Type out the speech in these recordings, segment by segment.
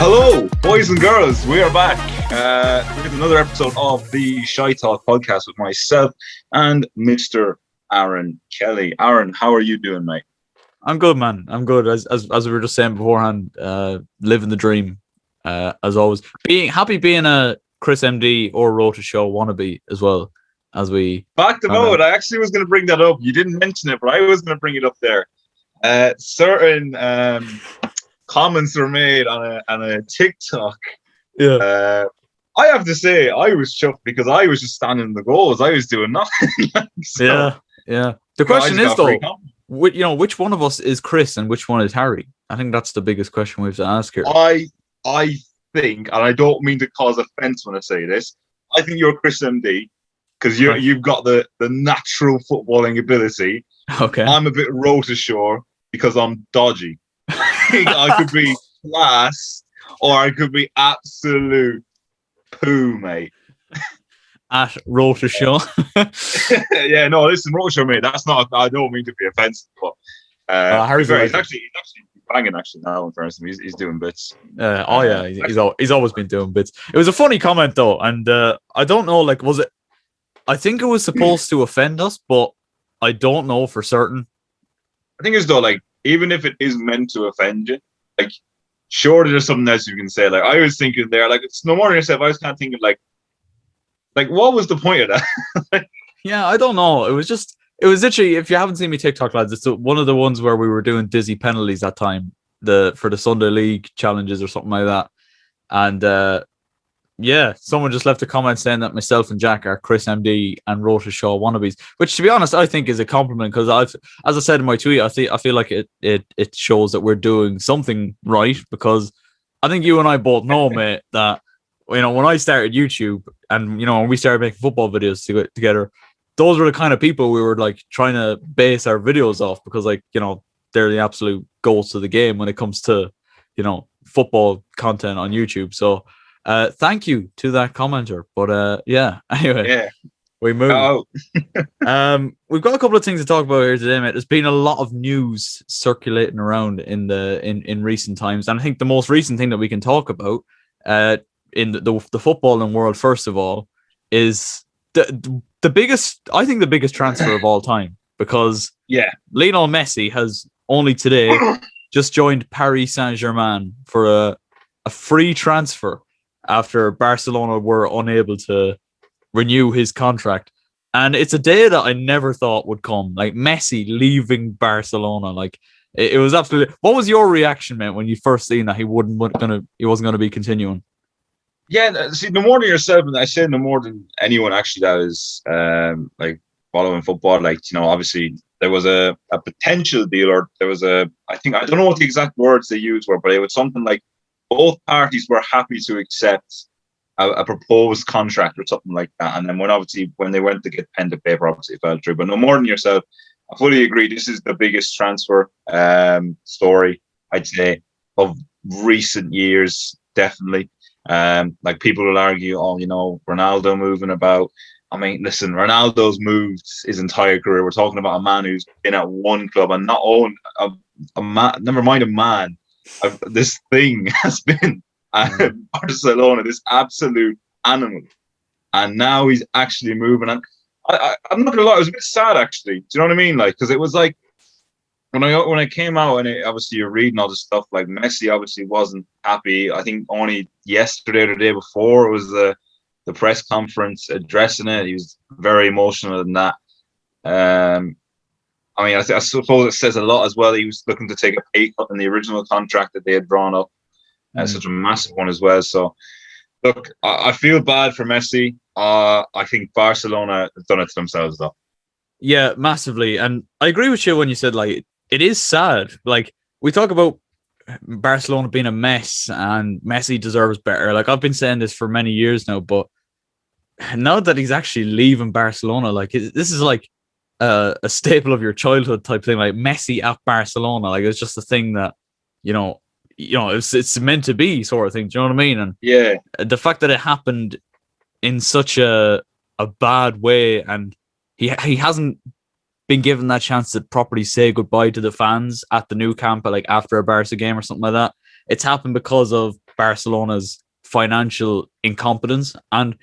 Hello, boys and girls. We are back with another episode of the ShiteTalk podcast with myself and Mr. Aaron Kelly. Aaron, how are you doing, mate? I'm good, man. I'm good. As we were just saying beforehand, living the dream. As always, being a Chris MD or Rota Show wannabe as well as we back to mode. I actually was going to bring that up. You didn't mention it, but I was going to bring it up there. Certain comments were made on a TikTok. Yeah. I have to say, I was chuffed because I was just standing in the goals. I was doing nothing. Yeah. The question is though, which one of us is Chris and which one is Harry? I think that's the biggest question we have to ask here. I think, and I don't mean to cause offense when I say this, I think you're Chris MD because you've got the natural footballing ability. Okay. I'm a bit Rota because I'm dodgy. I could be class or I could be absolute poo, mate. At Rota Show. Yeah, no, listen, Rota Show, mate. That's not. I don't mean to be offensive, but Harry's actually banging. Actually, now in front of him, he's doing bits. He's always been doing bits. It was a funny comment though, and I don't know. Like, was it? I think it was supposed to offend us, but I don't know for certain. I think it's though, like, even if it is meant to offend you, like, surely there's something else you can say. Like, I was thinking there, like, it's no more than yourself. I was kind of thinking, like, what was the point of that? Yeah, I don't know. It was literally, if you haven't seen me TikTok, lads, it's one of the ones where we were doing dizzy penalties that time, for the Sunday League challenges or something like that. And yeah, someone just left a comment saying that myself and Jack are Chris MD and Rota Shaw wannabes, which, to be honest, I think is a compliment because as I said in my tweet, I feel like it shows that we're doing something right, because I think you and I both know, mate, that, you know, when I started YouTube and, you know, when we started making football videos together, those were the kind of people we were like trying to base our videos off, because, like, you know, they're the absolute goals of the game when it comes to, you know, football content on YouTube. So thank you to that commenter. But yeah, anyway, Yeah, we move. We've got a couple of things to talk about here today, mate. There's been a lot of news circulating around in recent times, and I think the most recent thing that we can talk about in the footballing world, first of all, is the biggest transfer of all time, because Lionel Messi has only today just joined Paris Saint-Germain for a free transfer after Barcelona were unable to renew his contract. And it's a day that I never thought would come, like Messi leaving Barcelona. Like, it was absolutely. What was your reaction, mate, when you first seen that he wasn't going to be continuing? Yeah, see, no more than yourself, and I say no more than anyone actually that is like following football. Like, you know, obviously there was a potential deal, or there was I don't know what the exact words they used were, but it was something like both parties were happy to accept a proposed contract or something like that. And then when they went to get pen to paper, obviously it fell through. But no more than yourself, I fully agree. This is the biggest transfer story, I'd say, of recent years, definitely. Like, people will argue, oh, you know, Ronaldo moving about. I mean, listen, Ronaldo's moved his entire career. We're talking about a man who's been at one club and not owned a man. Never mind a man. This thing has been Barcelona, this absolute animal, and now he's actually moving. And I'm not gonna lie, I was a bit sad, actually. Do you know what I mean? Like, because it was like when I came out, and obviously you're reading all this stuff, like Messi obviously wasn't happy. I think only yesterday or the day before it was the press conference addressing it. He was very emotional in that. I mean, I suppose it says a lot as well. He was looking to take a pay cut in the original contract that they had drawn up, such a massive one as well. So, look, I feel bad for Messi. I think Barcelona have done it to themselves, though. Yeah, massively. And I agree with you when you said, like, it is sad. Like, we talk about Barcelona being a mess and Messi deserves better. Like, I've been saying this for many years now, but now that he's actually leaving Barcelona, like, this is like a staple of your childhood type thing, like Messi at Barcelona. Like, it's just a thing that, you know, it's meant to be, sort of thing. Do you know what I mean? And yeah, the fact that it happened in such a bad way, and he hasn't been given that chance to properly say goodbye to the fans at the new camp, like after a Barca game or something like that. It's happened because of Barcelona's financial incompetence. And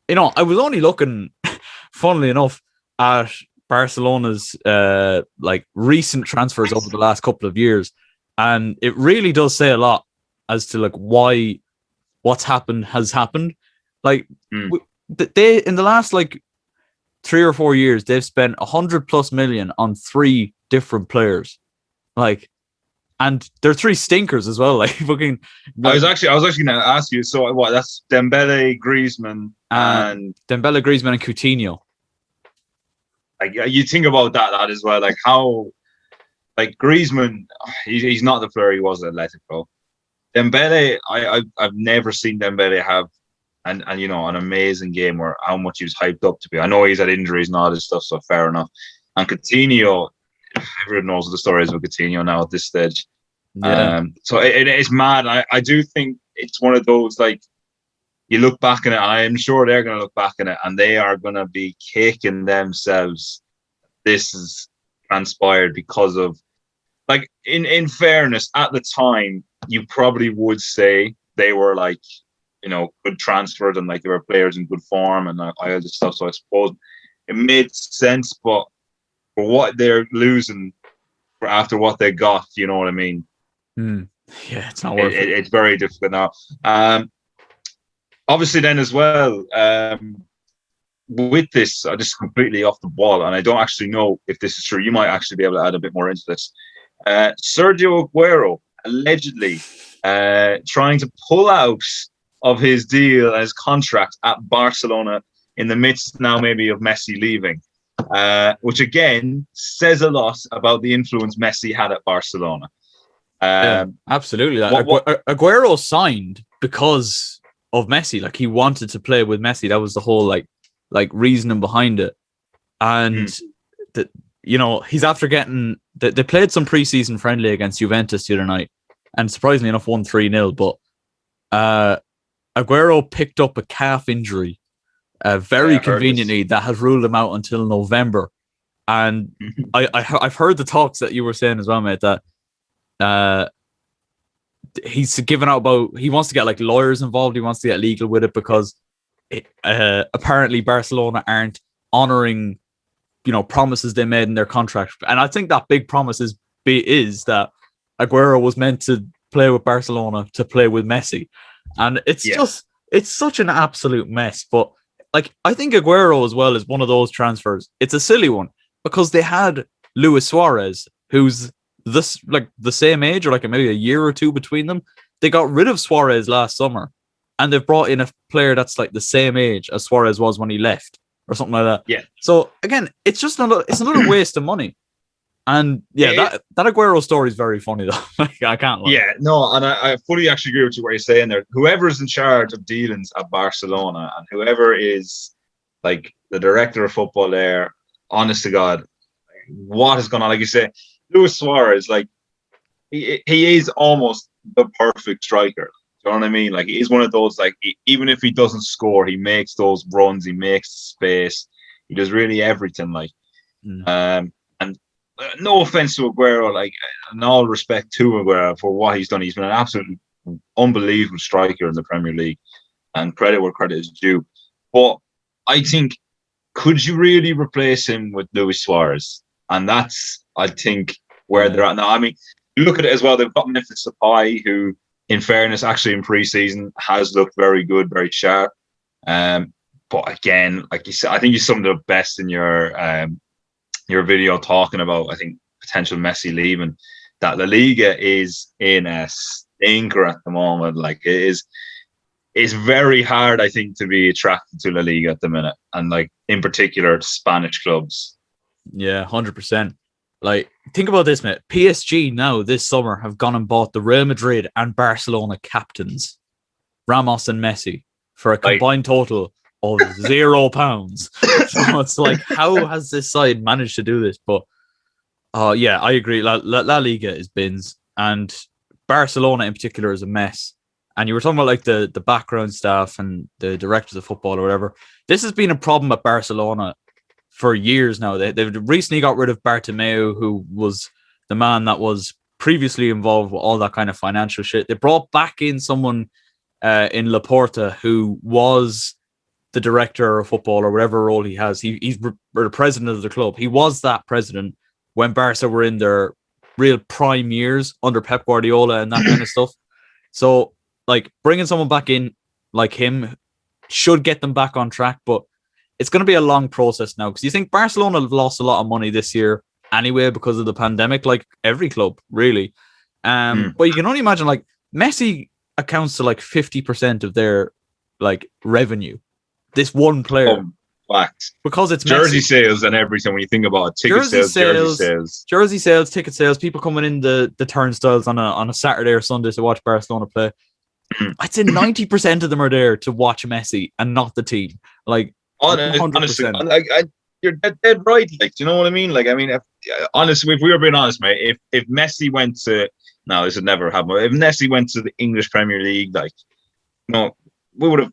I was only looking, funnily enough, at Barcelona's like recent transfers over the last couple of years, and it really does say a lot as to like why what's happened has happened. Like they in the last like 3 or 4 years, they've spent 100+ million on 3 different players, like, and they're 3 stinkers as well. Like fucking. I was actually going to ask you. So what? That's Dembele, Griezmann, and Griezmann, and Coutinho. Like you think about that as well. Like how, like Griezmann, he's not the player he was at Atletico. Dembele, I've never seen Dembele have an amazing game or how much he was hyped up to be. I know he's had injuries and all this stuff, so fair enough. And Coutinho, everyone knows the stories of Coutinho now at this stage. Yeah. So it is mad. I do think it's one of those, like, you look back on it, I am sure they're going to look back on it, and they are going to be kicking themselves. This is transpired because of, like, in fairness, at the time, you probably would say they were, like, good transfers and, like, they were players in good form and all this stuff. So I suppose it made sense, but for what they're losing after what they got, you know what I mean? Yeah, it's not worth it. It's very difficult now. Obviously, then as well, with this, I just completely off the wall, and I don't actually know if this is true. You might actually be able to add a bit more into this. Sergio Aguero allegedly trying to pull out of his deal and his contract at Barcelona in the midst now maybe of Messi leaving, which again says a lot about the influence Messi had at Barcelona. Yeah, absolutely. Aguero signed because of Messi. Like, he wanted to play with Messi. That was the whole like reasoning behind it. And he's after getting. They played some preseason friendly against Juventus the other night, and surprisingly enough, won 3-0. But Aguero picked up a calf injury, very conveniently, that has ruled him out until November. And I've heard the talks that you were saying as well, mate, that he's given out about, he wants to get like lawyers involved, he wants to get legal with it, because apparently Barcelona aren't honoring promises they made in their contract. And I think that big promise is that Aguero was meant to play with Barcelona to play with Messi, and it's such an absolute mess. But like, I think Aguero as well is one of those transfers. It's a silly one because they had Luis Suarez, who's the same age, or like maybe a year or two between them. They got rid of Suarez last summer, and they've brought in a player that's like the same age as Suarez was when he left, or something like that. Yeah. So again, it's just another waste of money. And that Aguero story is very funny though. Like, I can't lie. Yeah, no, and I fully actually agree with you what you're saying there. Whoever's in charge of dealings at Barcelona, and whoever is like the director of football there, honest to God, what is going on? Like you say, Luis Suarez, like he is almost the perfect striker. Do you know what I mean? Like, he's one of those, like, even if he doesn't score, he makes those runs, he makes space, he does really everything. Like, and no offense to Aguero, like, in all respect to Aguero for what he's done, he's been an absolutely unbelievable striker in the Premier League, and credit where credit is due. But I think, could you really replace him with Luis Suarez? And that's, I think, where they're at now. I mean, you look at it as well, they've got Memphis Depay, who, in fairness, actually in pre-season has looked very good, very sharp. But again, like you said, I think you summed it up best in your video talking about, I think, potential Messi leaving, that La Liga is in a stinker at the moment. Like, it's very hard, I think, to be attracted to La Liga at the minute, and like in particular Spanish clubs. Yeah, 100%. Like, think about this, mate. PSG now this summer have gone and bought the Real Madrid and Barcelona captains, Ramos and Messi, for a combined total of £0. So it's like, how has this side managed to do this? But yeah, I agree. La Liga is bins, and Barcelona in particular is a mess. And you were talking about like the background staff and the directors of football or whatever. This has been a problem at Barcelona for years now. They've recently got rid of Bartomeu, who was the man that was previously involved with all that kind of financial shit. They brought back in someone in Laporta, who was the director of football or whatever role he has. He's the president of the club. He was that president when Barca were in their real prime years under Pep Guardiola and that kind of stuff. So, like, bringing someone back in like him should get them back on track, but it's going to be a long process now, because you think Barcelona have lost a lot of money this year anyway because of the pandemic, like every club, really. But you can only imagine, like, Messi accounts to like 50% of their like revenue. This one player. Facts. Because it's jersey Messi. Sales and everything. When you think about it, jersey sales, ticket sales, people coming in the turnstiles on a Saturday or Sunday to watch Barcelona play. I'd say 90% of them are there to watch Messi and not the team. Like, 100%. Honestly, you're dead right. Like, do you know what I mean? Like, I mean, honestly, if we were being honest, mate, if Messi went to, no, this would never happen. If Messi went to the English Premier League, like, we would have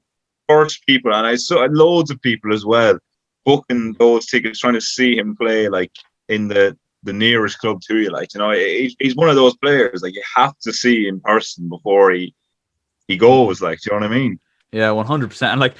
first people, and I saw loads of people as well booking those tickets, trying to see him play, like, in the nearest club to you. Like, he's one of those players, like, you have to see in person before he goes. Like, do you know what I mean? Yeah, 100%. And like,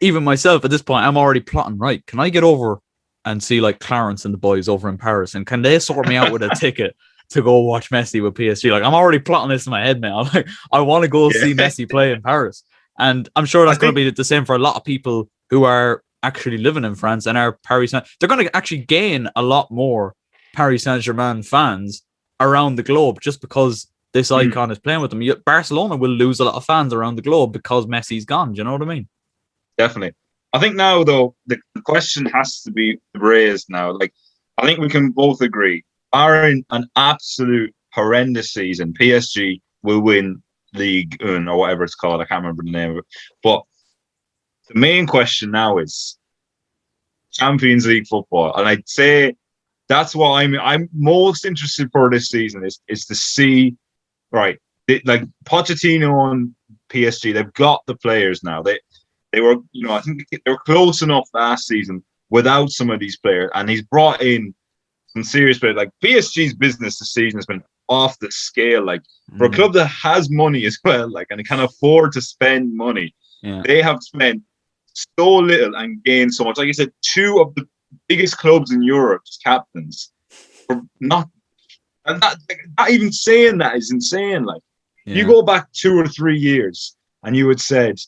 even myself at this point, I'm already plotting, right, can I get over and see like Clarence and the boys over in Paris, and can they sort me out with a ticket to go watch Messi with PSG? Like, I'm already plotting this in my head, man. Like, I want to go see Messi play in Paris. And I'm sure that's going to be the same for a lot of people who are actually living in France and are Paris Saint. They're going to actually gain a lot more Paris Saint-Germain fans around the globe just because this icon is playing with them. Barcelona will lose a lot of fans around the globe because Messi's gone. Do you know what I mean? Definitely. I think now, though, the question has to be raised now. Like, I think we can both agree, barring an absolute horrendous season, PSG will win League One or whatever it's called. I can't remember the name of it. But the main question now is Champions League football. And I'd say that's what I'm most interested for this season is to see, right, like Pochettino and PSG, they've got the players now. They were, I think they were close enough last season without some of these players, and he's brought in some serious players. Like, PSG's business this season has been off the scale. Like, for a club that has money as well, like, and can afford to spend money, they have spent so little and gained so much. Like you said, two of the biggest clubs in Europe's captains for not. And not even saying that is insane. Like, you go back 2 or 3 years and you had said,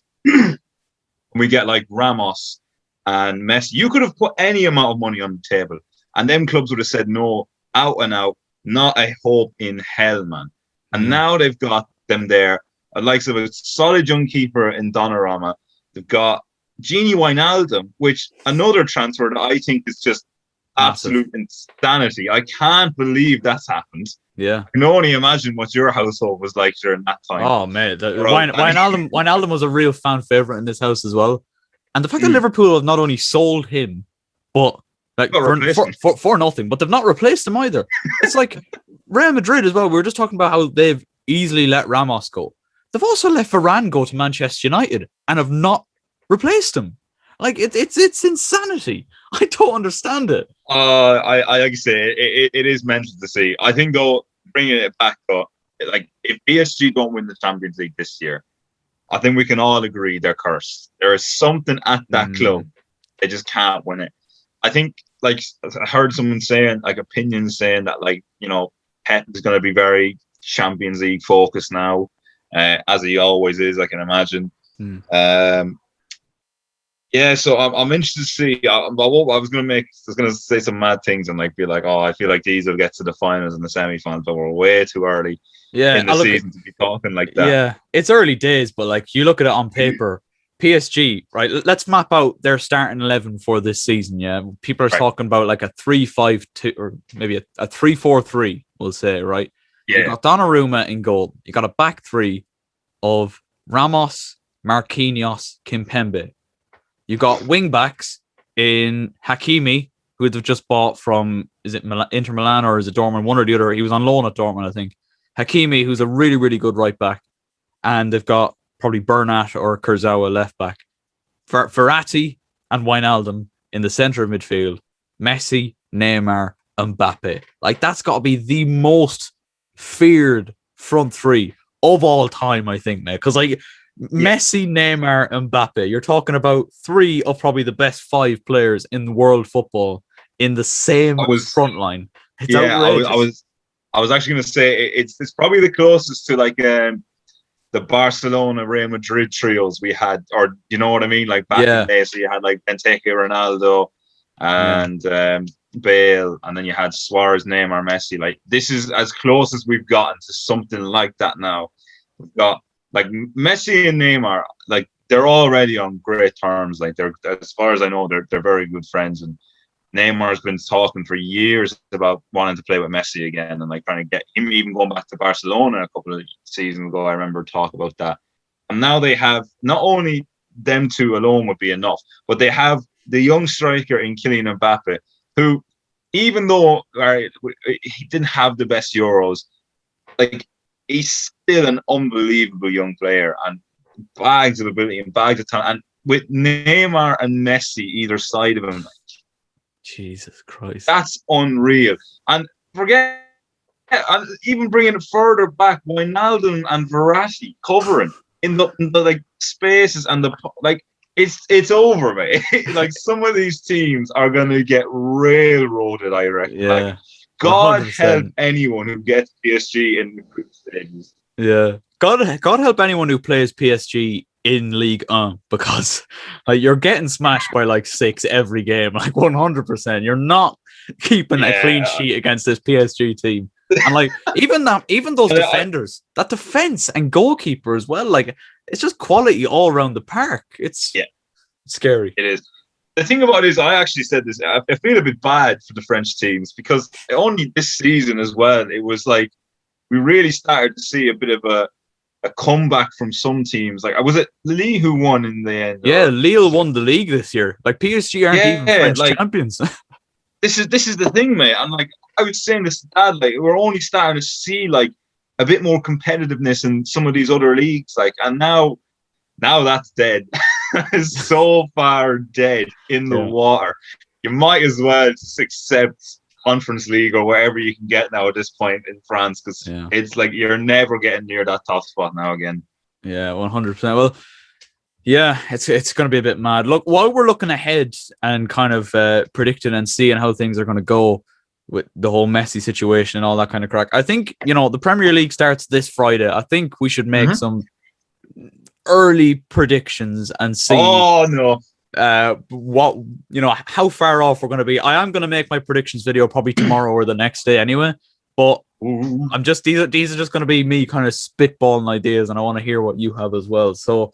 we get like Ramos and Messi, you could have put any amount of money on the table, and them clubs would have said no, out and out, not a hope in hell, man. And now they've got them there, like a solid young keeper in Donnarumma. They've got Gini Wijnaldum, which another transfer that I think is just absolute insanity. I can't believe that's happened. Yeah, I can only imagine what your household was like during that time. Oh man, Wijnaldum was a real fan favorite in this house as well. And the fact that Liverpool have not only sold him, but like for nothing, but they've not replaced him either. It's like Real Madrid as well. We were just talking about how they've easily let Ramos go. They've also let Varane go to Manchester United and have not replaced him. Like, it's insanity. I don't understand it. I like I say, it is mental to see. I think, though, bringing it back, though, like, if PSG don't win the Champions League this year, I think we can all agree they're cursed. There is something at that club. They just can't win it. I think, like, I heard someone saying, like, opinions saying that, like, Pep is going to be very Champions League focused now, as he always is, I can imagine. Yeah, so I'm interested to see. I was going to say some mad things and like be like, oh, I feel like these will get to the finals and the semi-finals, but we're way too early in the season to be talking like that. Yeah, it's early days, but like, you look at it on paper, PSG, right? Let's map out their starting 11 for this season. Yeah, people are talking about like a 3-5-2 or maybe a 3-4-3. We'll say, right? Yeah. You got Donnarumma in goal. You got a back three of Ramos, Marquinhos, Kimpembe. You got wing backs in Hakimi, who they've just bought from, is it Inter Milan or is it Dortmund? One or the other. He was on loan at Dortmund, I think. Hakimi, who's a really, really good right back. And they've got probably Bernat or Kurzawa left back. Verratti and Wijnaldum in the centre of midfield. Messi, Neymar, Mbappe. Like, that's got to be the most feared front three of all time, I think, mate. Because, like, Messi, Neymar, and Mbappe. You're talking about 3 of probably the best 5 players in world football in the same front line. It's outrageous. I was actually going to say it's probably the closest to like the Barcelona Real Madrid trios we had, or you know what I mean, like back in the day. So you had like Benteke, Ronaldo, and Bale, and then you had Suarez, Neymar, Messi. Like this is as close as we've gotten to something like that now. We've got like Messi and Neymar, like they're already on great terms. Like they're, as far as I know, they're very good friends. And Neymar's been talking for years about wanting to play with Messi again, and like trying to get him even going back to Barcelona a couple of seasons ago. I remember talk about that. And now they have not only them two alone would be enough, but they have the young striker in Kylian Mbappe, who, even though he didn't have the best Euros, like he's still an unbelievable young player and bags of ability and bags of talent. And with Neymar and Messi either side of him, Jesus Christ, that's unreal. And forget, and even bringing it further back, Wijnaldum and Verratti covering in the like spaces and the like. It's over, mate. Like some of these teams are gonna get railroaded, I reckon. Yeah. Like, God 100%. help anyone who gets PSG in the group stages. Yeah. God help anyone who plays PSG in League 1, because like you're getting smashed by like 6 every game, like 100%. You're not keeping a clean sheet against this PSG team. And like even those defenders, that defense and goalkeeper as well, like it's just quality all around the park. It's scary. It is. The thing about it is, I actually said this, I feel a bit bad for the French teams, because only this season as well, it was like we really started to see a bit of a comeback from some teams. Like, was it Lille who won in the end? Yeah, Lille won the league this year. Like PSG aren't even French champions. This is the thing, mate. And like I was saying this to Dad, like we're only starting to see like a bit more competitiveness in some of these other leagues. Like, and now that's dead. It's so far dead in the water. You might as well just accept Conference League or wherever you can get now at this point in France, because it's like you're never getting near that top spot now again. Yeah, 100%. Well, yeah, it's going to be a bit mad. Look, while we're looking ahead and kind of predicting and seeing how things are going to go with the whole Messi situation and all that kind of crack, I think, the Premier League starts this Friday. I think we should make some early predictions and see what how far off we're going to be. I am going to make my predictions video probably tomorrow or the next day anyway, but I'm just these are just going to be me kind of spitballing ideas, and I want to hear what you have as well. So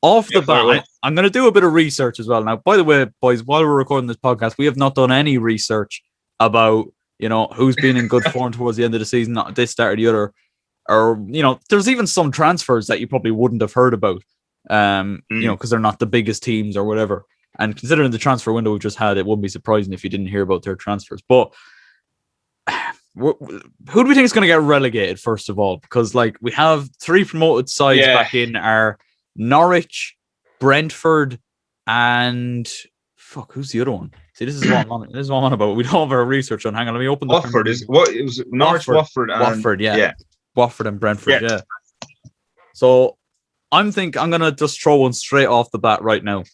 off the bat, I'm going to do a bit of research as well. Now, by the way, boys, while we're recording this podcast, we have not done any research about who's been in good form towards the end of the season, not this, that, or the other. Or, there's even some transfers that you probably wouldn't have heard about, because they're not the biggest teams or whatever. And considering the transfer window we just had, it wouldn't be surprising if you didn't hear about their transfers. But who do we think is going to get relegated, first of all? Because, like, we have 3 promoted sides back in are Norwich, Brentford, and who's the other one? See, this is what I'm on about. We don't have our research on. Hang on, let me open the Watford. It was Norwich, Watford, and Watford, Watford and Brentford, So I'm going to just throw one straight off the bat right now.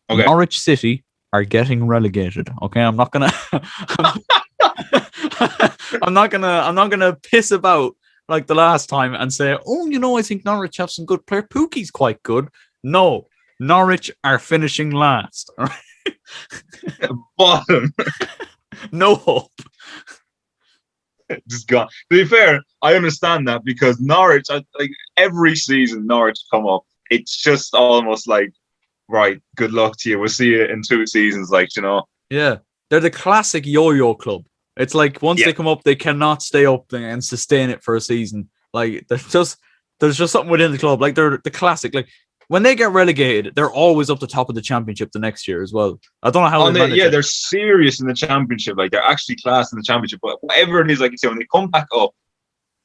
Okay. Norwich City are getting relegated. Okay, I'm not gonna I'm not gonna piss about like the last time and say, I think Norwich have some good player. Pookie's quite good. No, Norwich are finishing last. All right? Bottom. No hope. Just gone. To be fair, I understand that, because Norwich, like every season Norwich come up, it's just almost like, right, good luck to you. We'll see you in 2 seasons, Yeah, they're the classic yo-yo club. It's like once they come up, they cannot stay up and sustain it for a season. Like there's just something within the club. Like they're the classic. Like when they get relegated, they're always up the top of the championship the next year as well. I don't know how they're serious in the championship. Like they're actually class in the championship. But whatever it is, like you say, when they come back up,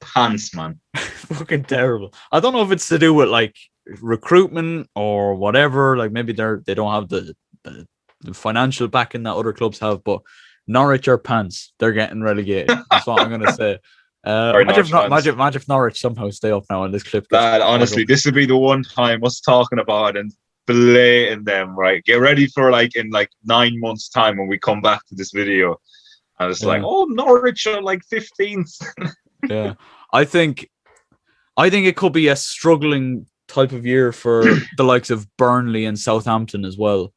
pants, man. Fucking terrible. I don't know if it's to do with like recruitment or whatever. Like maybe they don't have the financial backing that other clubs have. But Norwich are pants. They're getting relegated. That's what I'm gonna say. Sorry, Imagine if Norwich not, fans. imagine if Norwich somehow stay up now and this clip gets Lad, viral. honestly, this would be the one time us talking about it and belating them, right? Get ready for in 9 months' time when we come back to this video. And it's like, Yeah. oh, Norwich are like 15th. Yeah. I think it could be a struggling type of year for the likes of Burnley and Southampton as well.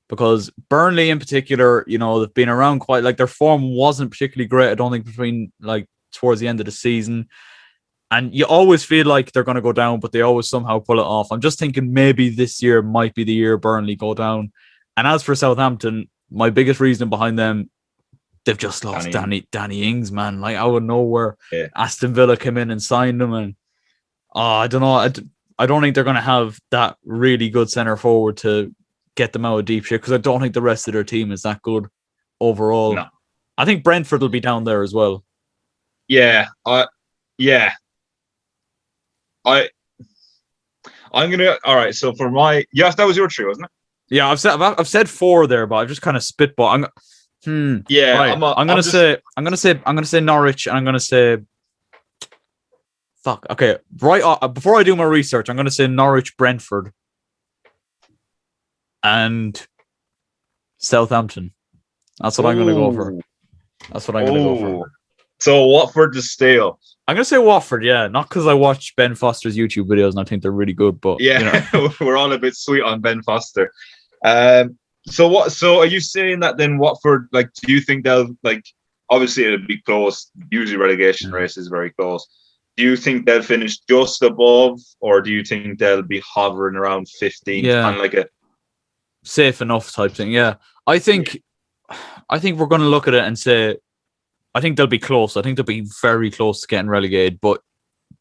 Because Burnley in particular, they've been around quite their form wasn't particularly great, I don't think, between towards the end of the season. And you always feel like they're gonna go down, but they always somehow pull it off. I'm just thinking maybe this year might be the year Burnley go down. And as for Southampton, my biggest reason behind them, they've just lost Danny Ings, man. Out of nowhere. Yeah. Aston Villa came in and signed him, and I don't know. I don't think they're going to have that really good centre forward to get them out of deep shit, because I don't think the rest of their team is that good overall. No. I think Brentford will be down there as well. Yeah. Yeah. I'm gonna. All right. So for yes, that was your three, wasn't it? Yeah, I've said 4 there, but I've just kind of spitball. Yeah. Right. I'm gonna say Norwich, and I'm gonna say. Fuck. Okay. Right. Before I do my research, I'm gonna say Norwich, Brentford, and Southampton. That's what I'm gonna go for. That's what I'm gonna go for. So Watford to stale. I'm gonna say Watford, yeah, not because I watch Ben Foster's YouTube videos and I think they're really good, but yeah, we're all a bit sweet on Ben Foster. So are you saying that then Watford, do you think they'll obviously it'll be close. Usually relegation race is very close. Do you think they'll finish just above, or do you think they'll be hovering around 15? Yeah, kind of like a safe enough type thing. Yeah, I think we're going to look at it and say, I think they'll be close. I think they'll be very close to getting relegated. But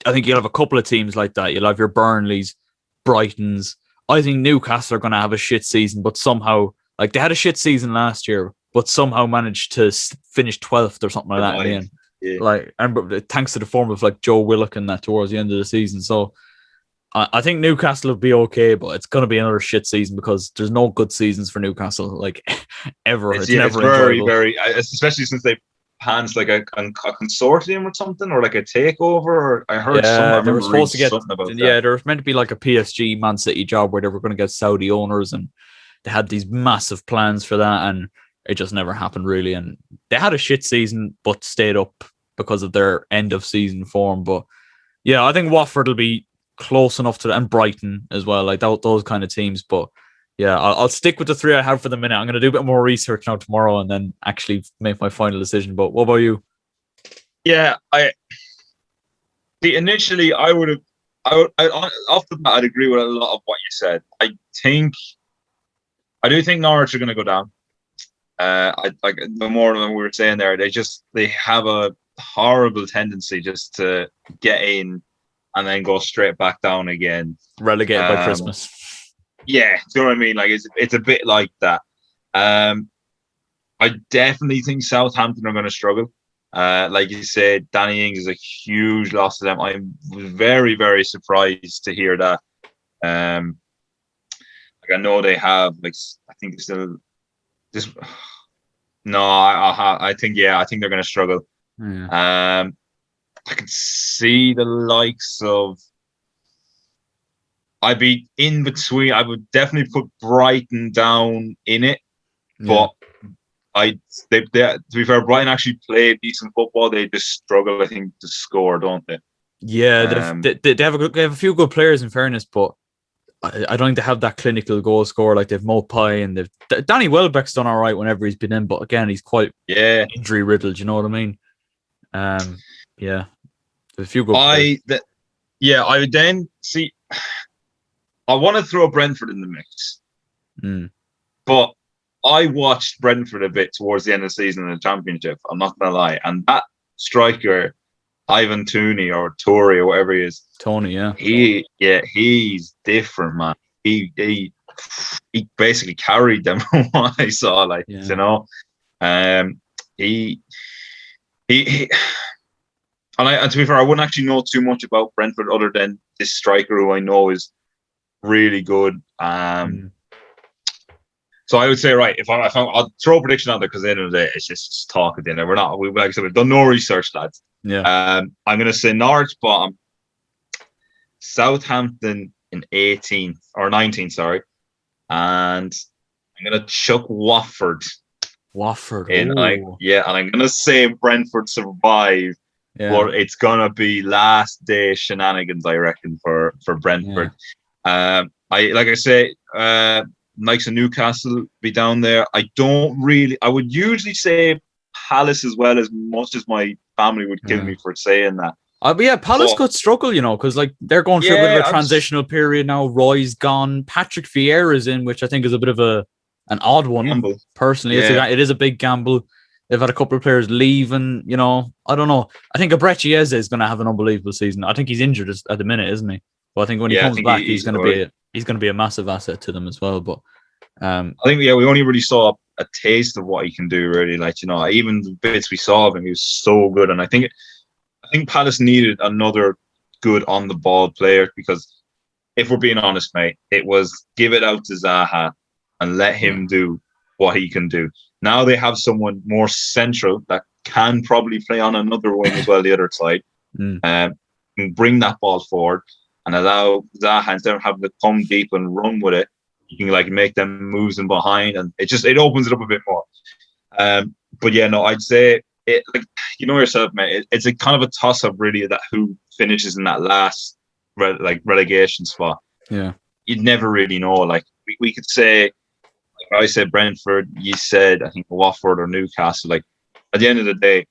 I think you'll have a couple of teams like that. You'll have your Burnleys, Brightons. I think Newcastle are going to have a shit season, but somehow, they had a shit season last year, but somehow managed to finish 12th or something like that in the end. Yeah. And thanks to the form of Joe Willock and that towards the end of the season. So I think Newcastle will be okay, but it's going to be another shit season because there's no good seasons for Newcastle, ever. It's never very, enjoyable. very, especially since they hands a consortium or something, or a takeover. Or I heard they were supposed to get something about that. Yeah, there was meant to be a PSG Man City job where they were going to get Saudi owners, and they had these massive plans for that, and it just never happened really. And they had a shit season, but stayed up because of their end of season form. But yeah, I think Watford will be close enough to that, and Brighton as well, those kind of teams. But yeah, I'll stick with the 3 I have for the minute. I'm going to do a bit more research now tomorrow and then actually make my final decision. But what about you? Yeah, initially I would have, off the bat, I'd agree with a lot of what you said. I do think Norwich are going to go down. The more than we were saying there, they have a horrible tendency just to get in and then go straight back down again. Relegated by Christmas. Yeah, do you know what I mean? It's a bit like that. I definitely think Southampton are going to struggle. Like you said, Danny Ings is a huge loss to them. I'm very, very surprised to hear that. I know they have I think it's still just no. I think they're going to struggle. Yeah. I can see the likes of. I'd be in between. I would definitely put Brighton down in it, but to be fair, Brighton actually play decent football. They just struggle, I think, to score, don't they? Yeah, they have a few good players, in fairness, but I don't think they have that clinical goal scorer. They've Mopai and Danny Welbeck's done all right whenever he's been in, but again, he's quite injury riddled. You know what I mean? Yeah, there's a few good players. I would then see. I want to throw Brentford in the mix, but I watched Brentford a bit towards the end of the season in the Championship. I'm not gonna lie, and that striker, Ivan Tooney or Tory or whatever he is, Tony, he's different, man. He basically carried them from what I saw, you know, he and to be fair, I wouldn't actually know too much about Brentford other than this striker who I know is really good. So I would say, right, I'll throw a prediction out there because at the end of the day, it's just talk at the end. Like I said, we've done no research, lads. Yeah. I'm going to say Norwich bottom, Southampton in 18th or 19th, sorry, and I'm going to chuck Watford in. Ooh. And I'm going to say Brentford survive, but it's going to be last day shenanigans, I reckon, for Brentford. Yeah. Likes of Newcastle be down there. I would usually say Palace as well, as much as my family would kill me for saying that. But yeah, Palace could struggle, because like they're going through a bit of a transitional period now. Roy's gone, Patrick Vieira's in, which I think is a bit of an odd one. Gamble. Personally, it is a big gamble. They've had a couple of players leave, and I don't know. I think Abrechi Eze is going to have an unbelievable season. I think he's injured at the minute, isn't he? But I think when he comes back, he's going to be a massive asset to them as well. But I think we only really saw a taste of what he can do. Really, even the bits we saw of him, he was so good. And I think Palace needed another good on the ball player, because if we're being honest, mate, it was give it out to Zaha and let him do what he can do. Now they have someone more central that can probably play on another wing as well, the other side, and bring that ball forward and allow Zaha, instead of having to come deep and run with it, you can make them moves in behind, and it opens it up a bit more. But yeah, no, I'd say it, yourself, mate. It's a kind of a toss up, really, that who finishes in that last relegation spot. Yeah, you'd never really know. Like we could say, I said Brentford, you said I think Watford or Newcastle. Like at the end of the day,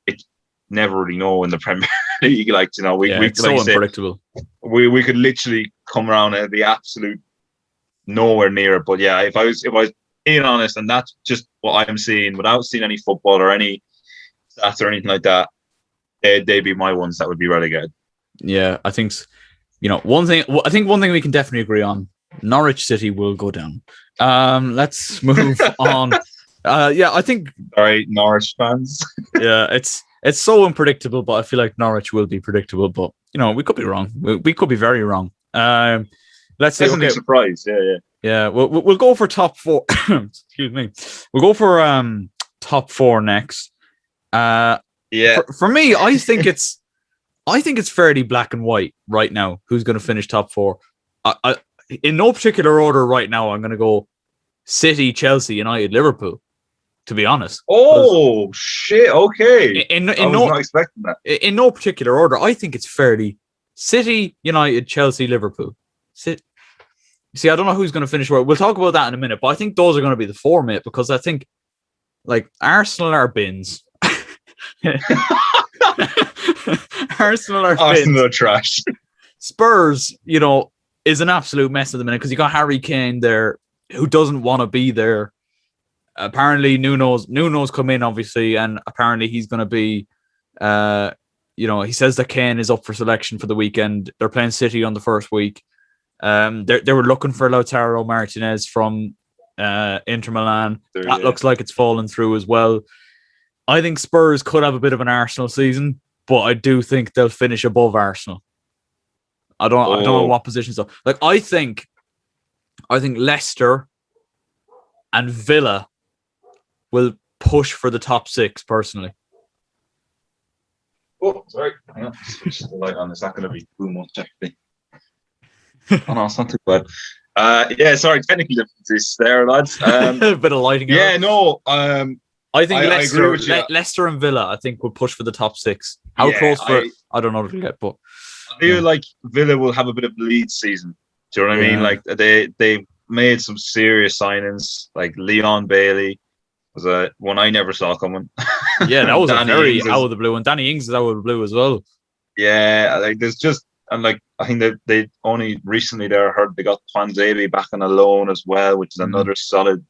it's never really know in the Premier League. It's so unpredictable. We could literally come around at the absolute nowhere near it. But yeah, if I was being honest, and that's just what I'm seeing without seeing any football or any stats or anything like that, they'd be my ones that would be relegated. Yeah, I think one thing we can definitely agree on: Norwich City will go down. Let's move on. I think. Sorry, Norwich fans. Yeah, it's so unpredictable, but I feel like Norwich will be predictable. But we could be wrong. We could be very wrong. Let's say okay. Surprise. Yeah. We'll go for top four. Excuse me. We'll go for top four next. For me, I think it's fairly black and white right now. Who's going to finish top four? I in no particular order right now. I'm going to go City, Chelsea, United, Liverpool. To be honest. Oh shit! Okay. I was not expecting that. In no particular order, I think it's fairly City, United, Chelsea, Liverpool. See, I don't know who's going to finish where. We'll talk about that in a minute, but I think those are going to be the four, mate, because I think Arsenal are bins. Arsenal are trash. Spurs, is an absolute mess at the minute because you got Harry Kane there who doesn't want to be there. Apparently, Nuno's come in, obviously, and apparently he's going to be, he says that Kane is up for selection for the weekend. They're playing City on the first week. They were looking for Lautaro Martinez from Inter Milan. That looks like it's fallen through as well. I think Spurs could have a bit of an Arsenal season, but I do think they'll finish above Arsenal. I don't know what positions though. I think Leicester and Villa will push for the top six, personally. Oh, sorry. Hang on. Switch the light on. It's not going to be too much, actually. Oh, no, it's not too bad. Sorry. Technical difficulties there, lads. A bit of lighting. Yeah, no. I think Leicester and Villa, I think, will push for the top six. How close for? I don't know yet, but I feel like Villa will have a bit of a lead season. Do you know what I mean? Like they made some serious signings, like Leon Bailey was one I never saw coming. Yeah, that was a very out of the blue, and Danny Ings is out of the blue as well. Yeah, there's just, and I think they only recently heard they got Twanzebe back on a loan as well, which is another solid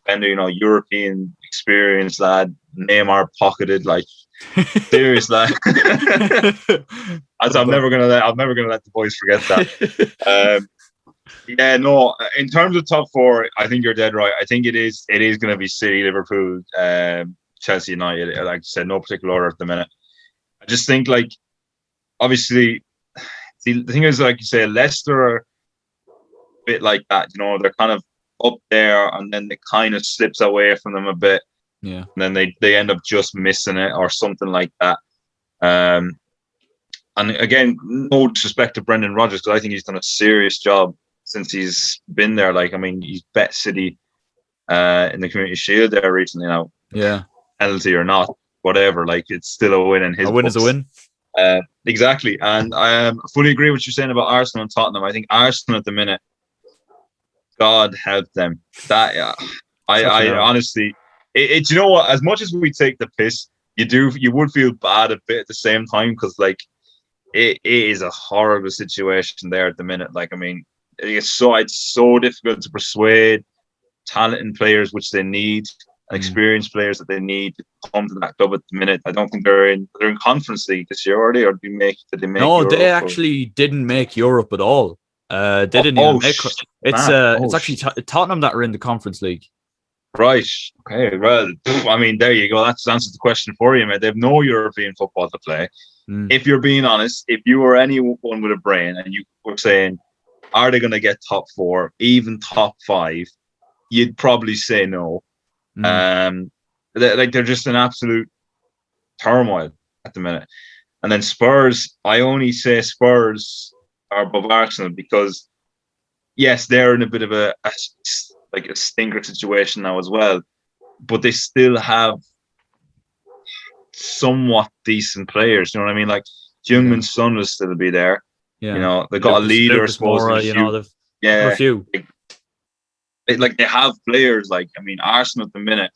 defender, European experience lad, Neymar pocketed, serious lad. I'm never gonna let the boys forget that. In terms of top four, I think you're dead right. I think it is going to be City, Liverpool, Chelsea, United. Like I said, no particular order at the minute. I just think, obviously, the thing is, like you say, Leicester are a bit like that. They're kind of up there, and then it kind of slips away from them a bit. Yeah. And then they end up just missing it or something like that. And again, no disrespect to Brendan Rodgers, because I think he's done a serious job since he's been there. Like, I mean, he's bet City in the Community Shield there recently now. Yeah. Penalty or not, whatever. Like, it's still a win in his A win books. is a win. Exactly. And I fully agree with what you're saying about Arsenal and Tottenham. I think Arsenal at the minute, God help them. That I honestly, it you know what? As much as we take the piss, you would feel bad a bit at the same time, because like it is a horrible situation there at the minute. Like, I mean, it's so difficult to persuade talented players, which they need, experienced players that they need to come to that club at the minute. I don't think they're in Conference League this year, are they? Or did they make No, Europe? they actually didn't make Europe at all. They didn't even make it. It's actually Tottenham that are in the Conference League. Right. Okay. Well, I mean, there you go. That's answered the question for you, mate. They have no European football to play. If you're being honest, if you were anyone with a brain and you were saying, are they going to get top 4, even top 5? You'd probably say no. They're just an absolute turmoil at the minute. And then Spurs, I only say Spurs are above Arsenal because, yes, they're in a bit of a stinker situation now as well, but they still have somewhat decent players. You know what I mean? Like, Jungmin's son will still be there. Yeah. You know, they've got a leader, I suppose. Moura, you know, they've a few. Like they have players. Like, I mean, Arsenal at the minute,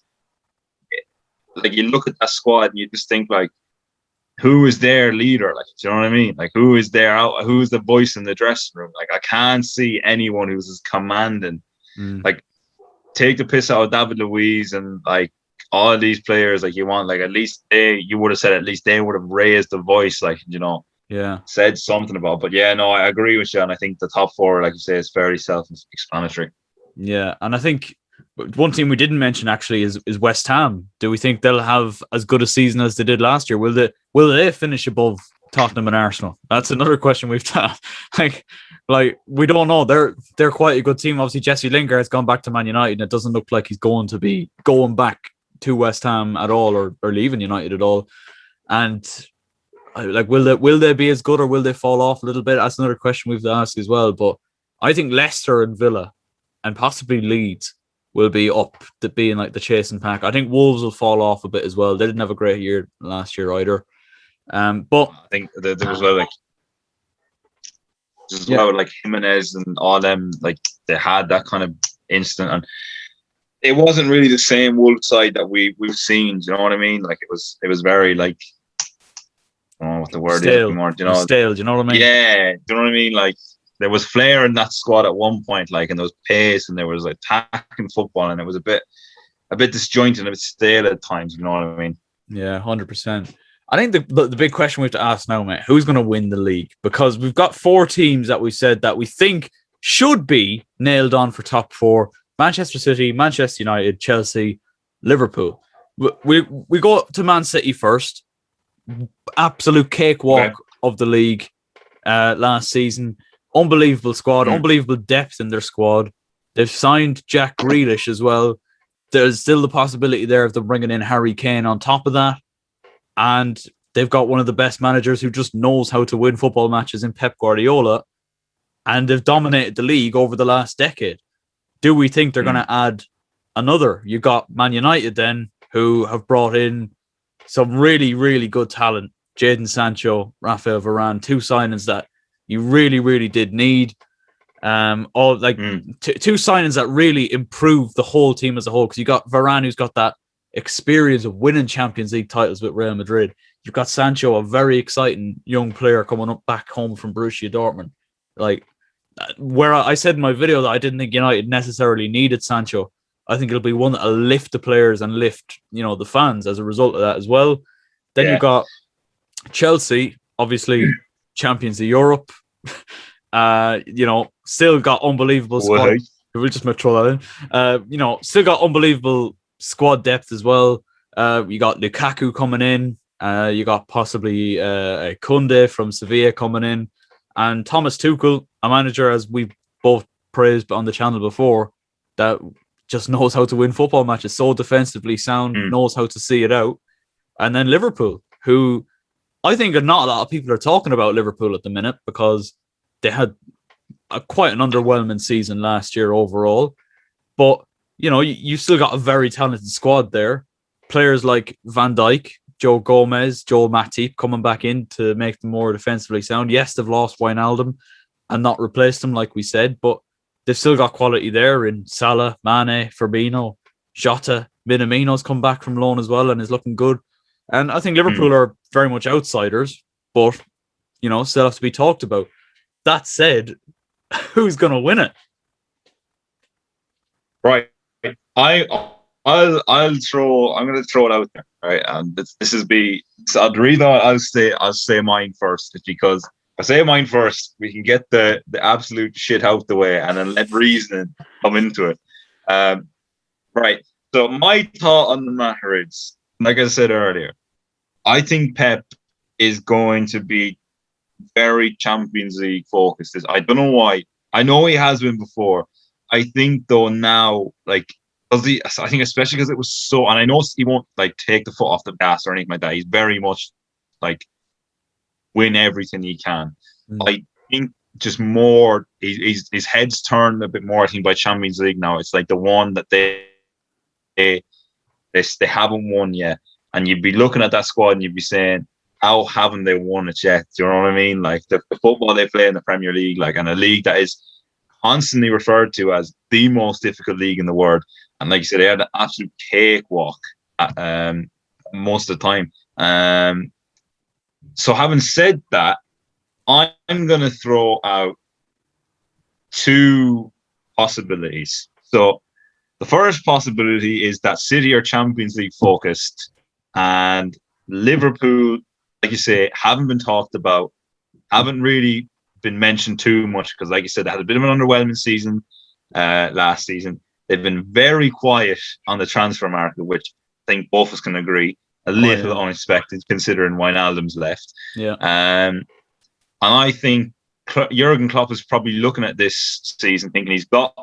like, you look at that squad and you just think, like, who is their leader? Like, do you know what I mean? Like, who's the voice in the dressing room? Like, I can't see anyone who's as commanding. Like, take the piss out of David Luiz and like all of these players. Like, you want, like, at least you would have said, at least they would have raised the voice, like, you know, said something about. But yeah, no, I agree with you, and I think the top 4, like you say, is very self-explanatory. Yeah, and I think one team we didn't mention actually is West Ham. Do we think they'll have as good a season as they did last year? Will they finish above Tottenham and Arsenal? That's another question we've had. like we don't know. They're quite a good team. Obviously, Jesse Lingard has gone back to Man United, and it doesn't look like he's going to be going back to West Ham at all, or leaving United at all. And like, will they be as good, or will they fall off a little bit? That's another question we've asked as well. But I think Leicester and Villa, and possibly Leeds, will be up to being like the chasing pack. I think Wolves will fall off a bit as well. They didn't have a great year last year either. But I think there was like Jimenez and all them, like, they had that kind of instant, and it wasn't really the same Wolves side that we've seen. Do you know what I mean? Like, it was very, like, I don't know what the word is anymore. Do you know? Stale. Do you know what I mean? Yeah. Do you know what I mean? Like, there was flair in that squad at one point, like, and there was pace, and there was like attacking football, and it was a bit disjointed and a bit stale at times. You know what I mean? Yeah, 100%. I think the big question we have to ask now, mate, who's going to win the league? Because we've got 4 teams that we said that we think should be nailed on for top 4: Manchester City, Manchester United, Chelsea, Liverpool. We go to Man City first. Absolute cakewalk of the league last season. Unbelievable squad, unbelievable depth in their squad. They've signed Jack Grealish as well. There's still the possibility there of them bringing in Harry Kane on top of that. And they've got one of the best managers who just knows how to win football matches in Pep Guardiola. And they've dominated the league over the last decade. Do we think they're going to add another? You've got Man United then, who have brought in some really, really good talent. Jadon Sancho, Rafael Varane, 2 signings that you really, really did need. Two signings that really improved the whole team as a whole. Because you got Varane, who's got that experience of winning Champions League titles with Real Madrid. You've got Sancho, a very exciting young player coming up back home from Borussia Dortmund. Like, where I said in my video that I didn't think United necessarily needed Sancho. I think it'll be one that'll lift the players and lift, you know, the fans as a result of that as well. Then you've got Chelsea, obviously champions of Europe. Still got unbelievable squad. We'll just throw that in. Still got unbelievable squad depth as well. You got Lukaku coming in. You got possibly Kunde from Sevilla coming in, and Thomas Tuchel, a manager as we both praised on the channel before, that just knows how to win football matches, so defensively sound, knows how to see it out. And then Liverpool, who I think not a lot of people are talking about Liverpool at the minute because they had quite an underwhelming season last year overall. But, you still got a very talented squad there. Players like Van Dijk, Joe Gomez, Joel Matip coming back in to make them more defensively sound. Yes, they've lost Wijnaldum and not replaced him, like we said, but they've still got quality there in Salah, Mane, Firmino, Jota. Minamino's come back from loan as well and is looking good. And I think Liverpool are very much outsiders, but, still have to be talked about. That said, who's going to win it? Right. I'm going to throw it out there, right? And this is the reason I'll say mine first is because if I say mine first, we can get the absolute shit out the way and then let reasoning come into it. Right. So my thought on the matter is, like I said earlier, I think Pep is going to be very Champions League focused. I don't know why. I know he has been before. I think though now, I think especially because it was so, and I know he won't take the foot off the gas or anything like that. He's very much win everything he can. I think just more, his head's turned a bit more. I think by Champions League now, it's like the one that they haven't won yet, and you'd be looking at that squad and you'd be saying, how haven't they won it yet? Do you know what I mean? Like the football they play in the Premier League, and a league that is constantly referred to as the most difficult league in the world. And like you said, they had an absolute cakewalk most of the time. So having said that, I'm going to throw out two possibilities. So the first possibility is that City are Champions League focused and Liverpool, like you say, haven't been talked about, haven't really been mentioned too much because, like you said, they had a bit of an underwhelming season last season. They've been very quiet on the transfer market, which I think both of us can agree, a little unexpected considering Wijnaldum's left. Yeah. And I think Jurgen Klopp is probably looking at this season thinking he's got,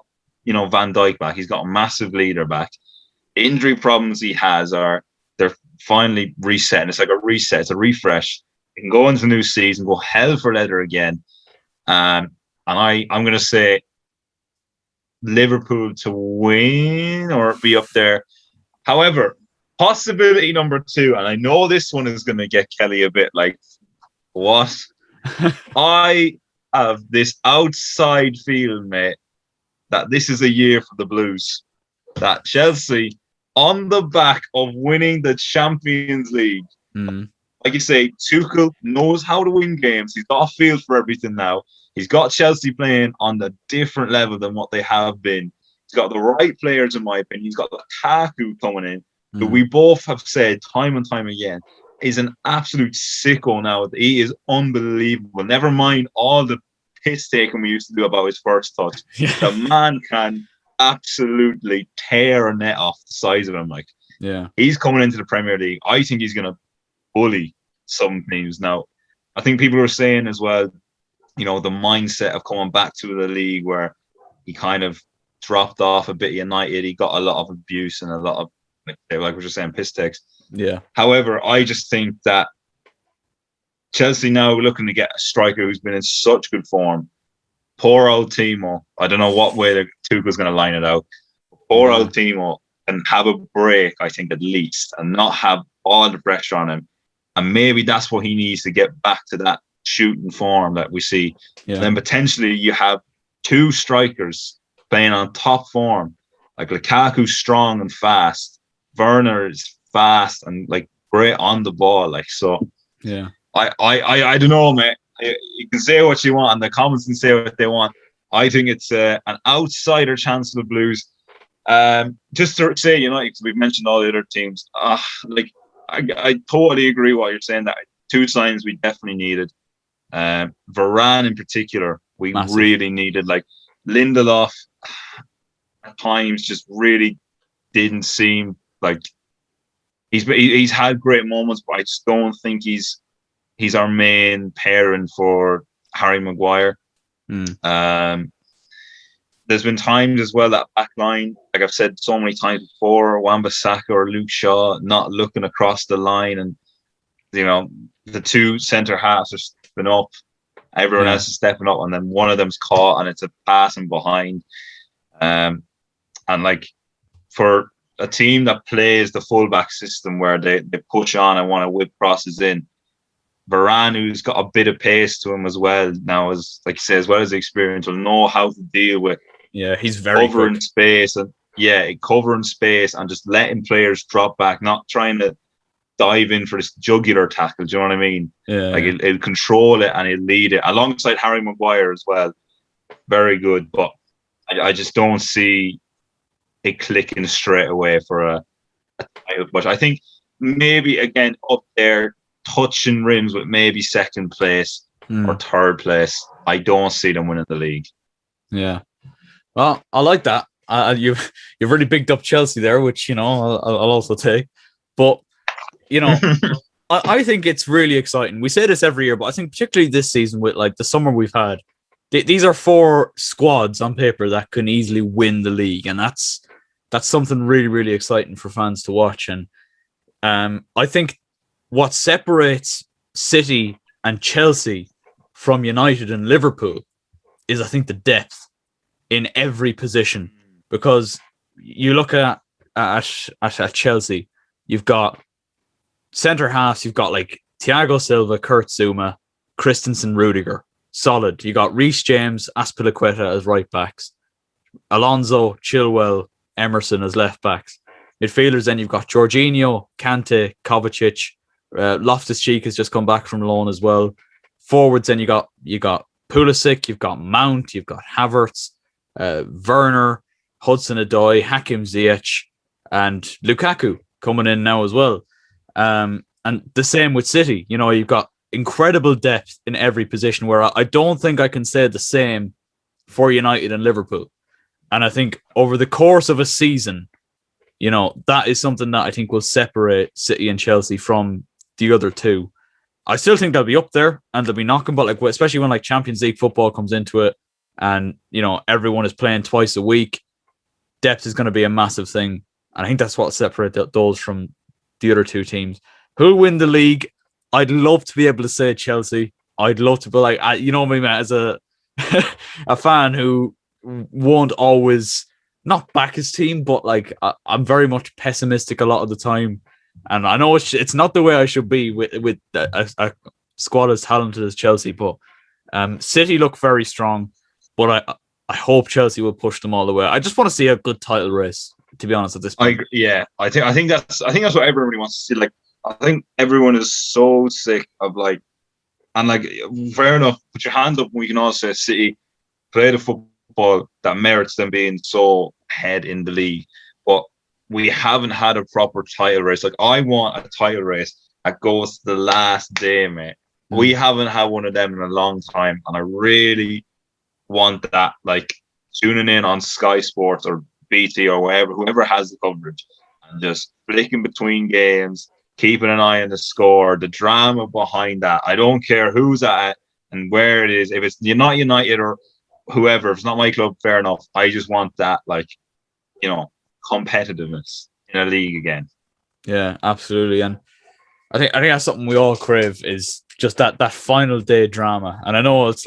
Van Dijk back. He's got a massive leader back. The injury problems he has they're finally resetting. It's like a reset. It's a refresh. He can go into the new season, go hell for leather again. And I'm going to say Liverpool to win or be up there. However, possibility number two, and I know this one is going to get Kelly a bit like, what? I have this outside feeling, mate, that this is a year for the Blues. That Chelsea, on the back of winning the Champions League, like you say, Tuchel knows how to win games. He's got a feel for everything now. He's got Chelsea playing on a different level than what they have been. He's got the right players, in my opinion. He's got Lukaku coming in, who we both have said time and time again is an absolute sicko now. He is unbelievable. Never mind all the piss taking we used to do about his first touch. The man can absolutely tear a net off the size of him. He's coming into the Premier League. I think he's going to bully some teams. Now, I think people are saying as well, the mindset of coming back to the league where he kind of dropped off a bit United. He got a lot of abuse and a lot of, like we're just saying, piss takes. Yeah. However, I just think that Chelsea now looking to get a striker who's been in such good form. Poor old Timo. I don't know what way Tuchel's going to line it out. Poor old Timo can have a break, I think, at least, and not have all the pressure on him. And maybe that's what he needs to get back to that shooting form that we see. Yeah. And then potentially you have two strikers playing on top form. Like Lukaku's strong and fast. Werner is fast and great on the ball. So yeah. I don't know, mate. You can say what you want, and the comments can say what they want. I think it's an outsider chance for the Blues. Just to say, because we've mentioned all the other teams. I totally agree with what you're saying. That two signs we definitely needed. Varane in particular, we really needed. Lindelof at times just really didn't seem like he's had great moments, but I just don't think he's our main pairing for Harry Maguire. there's been times as well that back line, like I've said so many times before, Wan-Bissaka or Luke Shaw not looking across the line, and the two centre halves are stepping up, everyone Yeah. else is stepping up, and then one of them's caught and it's a passing behind. And like for a team that plays the fullback system where they push on and want to whip crosses in, Varane, who's got a bit of pace to him as well now, as like you say, as well as the experience, will know how to deal with He's very covering quick. space covering space and just letting players drop back, not trying to dive in for this jugular tackle. Do you know what I mean? Yeah, It'll control it and it'll lead it alongside Harry Maguire as well. Very good, but I just don't see it clicking straight away for a title push. I think maybe again up there, touching rims with maybe second place or third place. I don't see them winning the league. Yeah. Well, I like that. You've really bigged up Chelsea there, which I'll also take. But I think it's really exciting. We say this every year, but I think particularly this season with like the summer we've had, these are 4 squads on paper that can easily win the league, and that's something really, really exciting for fans to watch. And I think what separates City and Chelsea from United and Liverpool is, I think, the depth in every position. Because you look at Chelsea, you've got centre halves, you've got like Thiago Silva, Kurt Zouma, Christensen, Rudiger. Solid. You got Reece James, Azpilicueta as right backs, Alonso, Chilwell, Emerson as left backs. Midfielders, then you've got Jorginho, Kante, Kovacic, Loftus-Cheek has just come back from loan as well. Forwards, then you got Pulisic, you've got Mount, you've got Havertz, Werner, Hudson-Odoi, Hakim Ziyech, and Lukaku coming in now as well. And the same with City. You've got incredible depth in every position, where I don't think I can say the same for United and Liverpool. And I think over the course of a season, that is something that I think will separate City and Chelsea from the other two. I still think they'll be up there and they'll be knocking, but especially when Champions League football comes into it, and everyone is playing twice a week, depth is going to be a massive thing. And I think that's what separates those from the other two teams. Who'll win the league? I'd love to be able to say Chelsea. I'd love to be me, as a a fan who won't always not back his team, but I'm very much pessimistic a lot of the time. And I know it's not the way I should be with a squad as talented as Chelsea, but City look very strong. But I hope Chelsea will push them all the way. I just want to see a good title race, to be honest, at this point. I think that's what everybody wants to see. I think everyone is so sick of fair enough, put your hands up when we can all say City play the football that merits them being so ahead in the league. But we haven't had a proper title race. I want a title race that goes to the last day, mate. We haven't had one of them in a long time, and I really want that. Tuning in on Sky Sports or BT or whoever has the coverage, and just flicking between games, keeping an eye on the score, the drama behind that. I don't care who's at it and where it is. If it's not United or whoever, if it's not my club, fair enough. I just want that, competitiveness in a league again. Yeah, absolutely. And I think that's something we all crave, is just that final day drama. And I know it's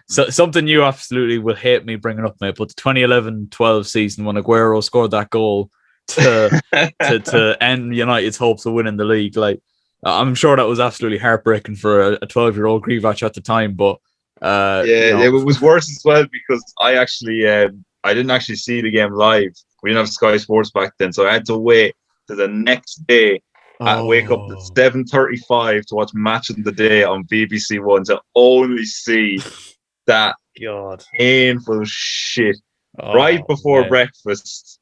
something you absolutely will hate me bringing up, mate, but the 2011-12 season when Aguero scored that goal to end United's hopes of winning the league, I'm sure that was absolutely heartbreaking for a 12-year-old Grivach at the time. But it was worse as well, because I actually I didn't actually see the game live. We didn't have Sky Sports back then, so I had to wait to the next day. I wake up at 7:35 to watch Match of the Day on BBC One to only see that painful shit right before breakfast.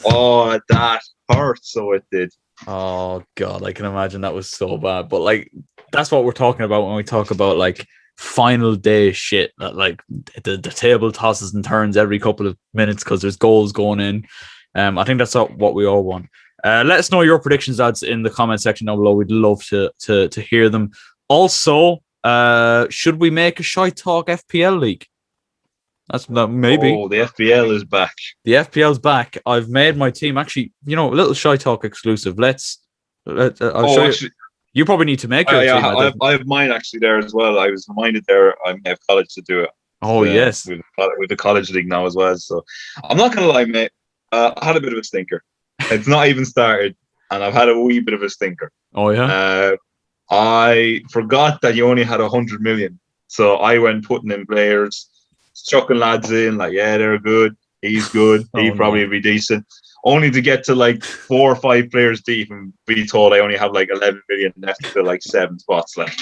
Oh, that hurt, so it did. Oh God, I can imagine that was so bad. But that's what we're talking about when we talk about final day shit. That the table tosses and turns every couple of minutes because there's goals going in. I think that's what we all want. Let us know your predictions, lads, in the comment section down below. We'd love to hear them. Also, should we make a ShiteTalk FPL league? maybe. Oh, the FPL is back. The FPL's back. I've made my team. Actually, a little ShiteTalk exclusive. I'll show you. Actually, You probably need to make your team. I have mine actually there as well. I was reminded there I may have college to do it. Oh, yes. With the college league now as well. So I'm not going to lie, mate. I had a bit of a stinker. It's not even started, and I've had a wee bit of a stinker. Oh, yeah? I forgot that you only had 100 million. So I went putting in players, chucking lads in, like, yeah, they're good. He's good. He'd probably be decent. Only to get to like 4 or 5 players deep and be told I only have like 11 million left to fill like 7 spots. Like,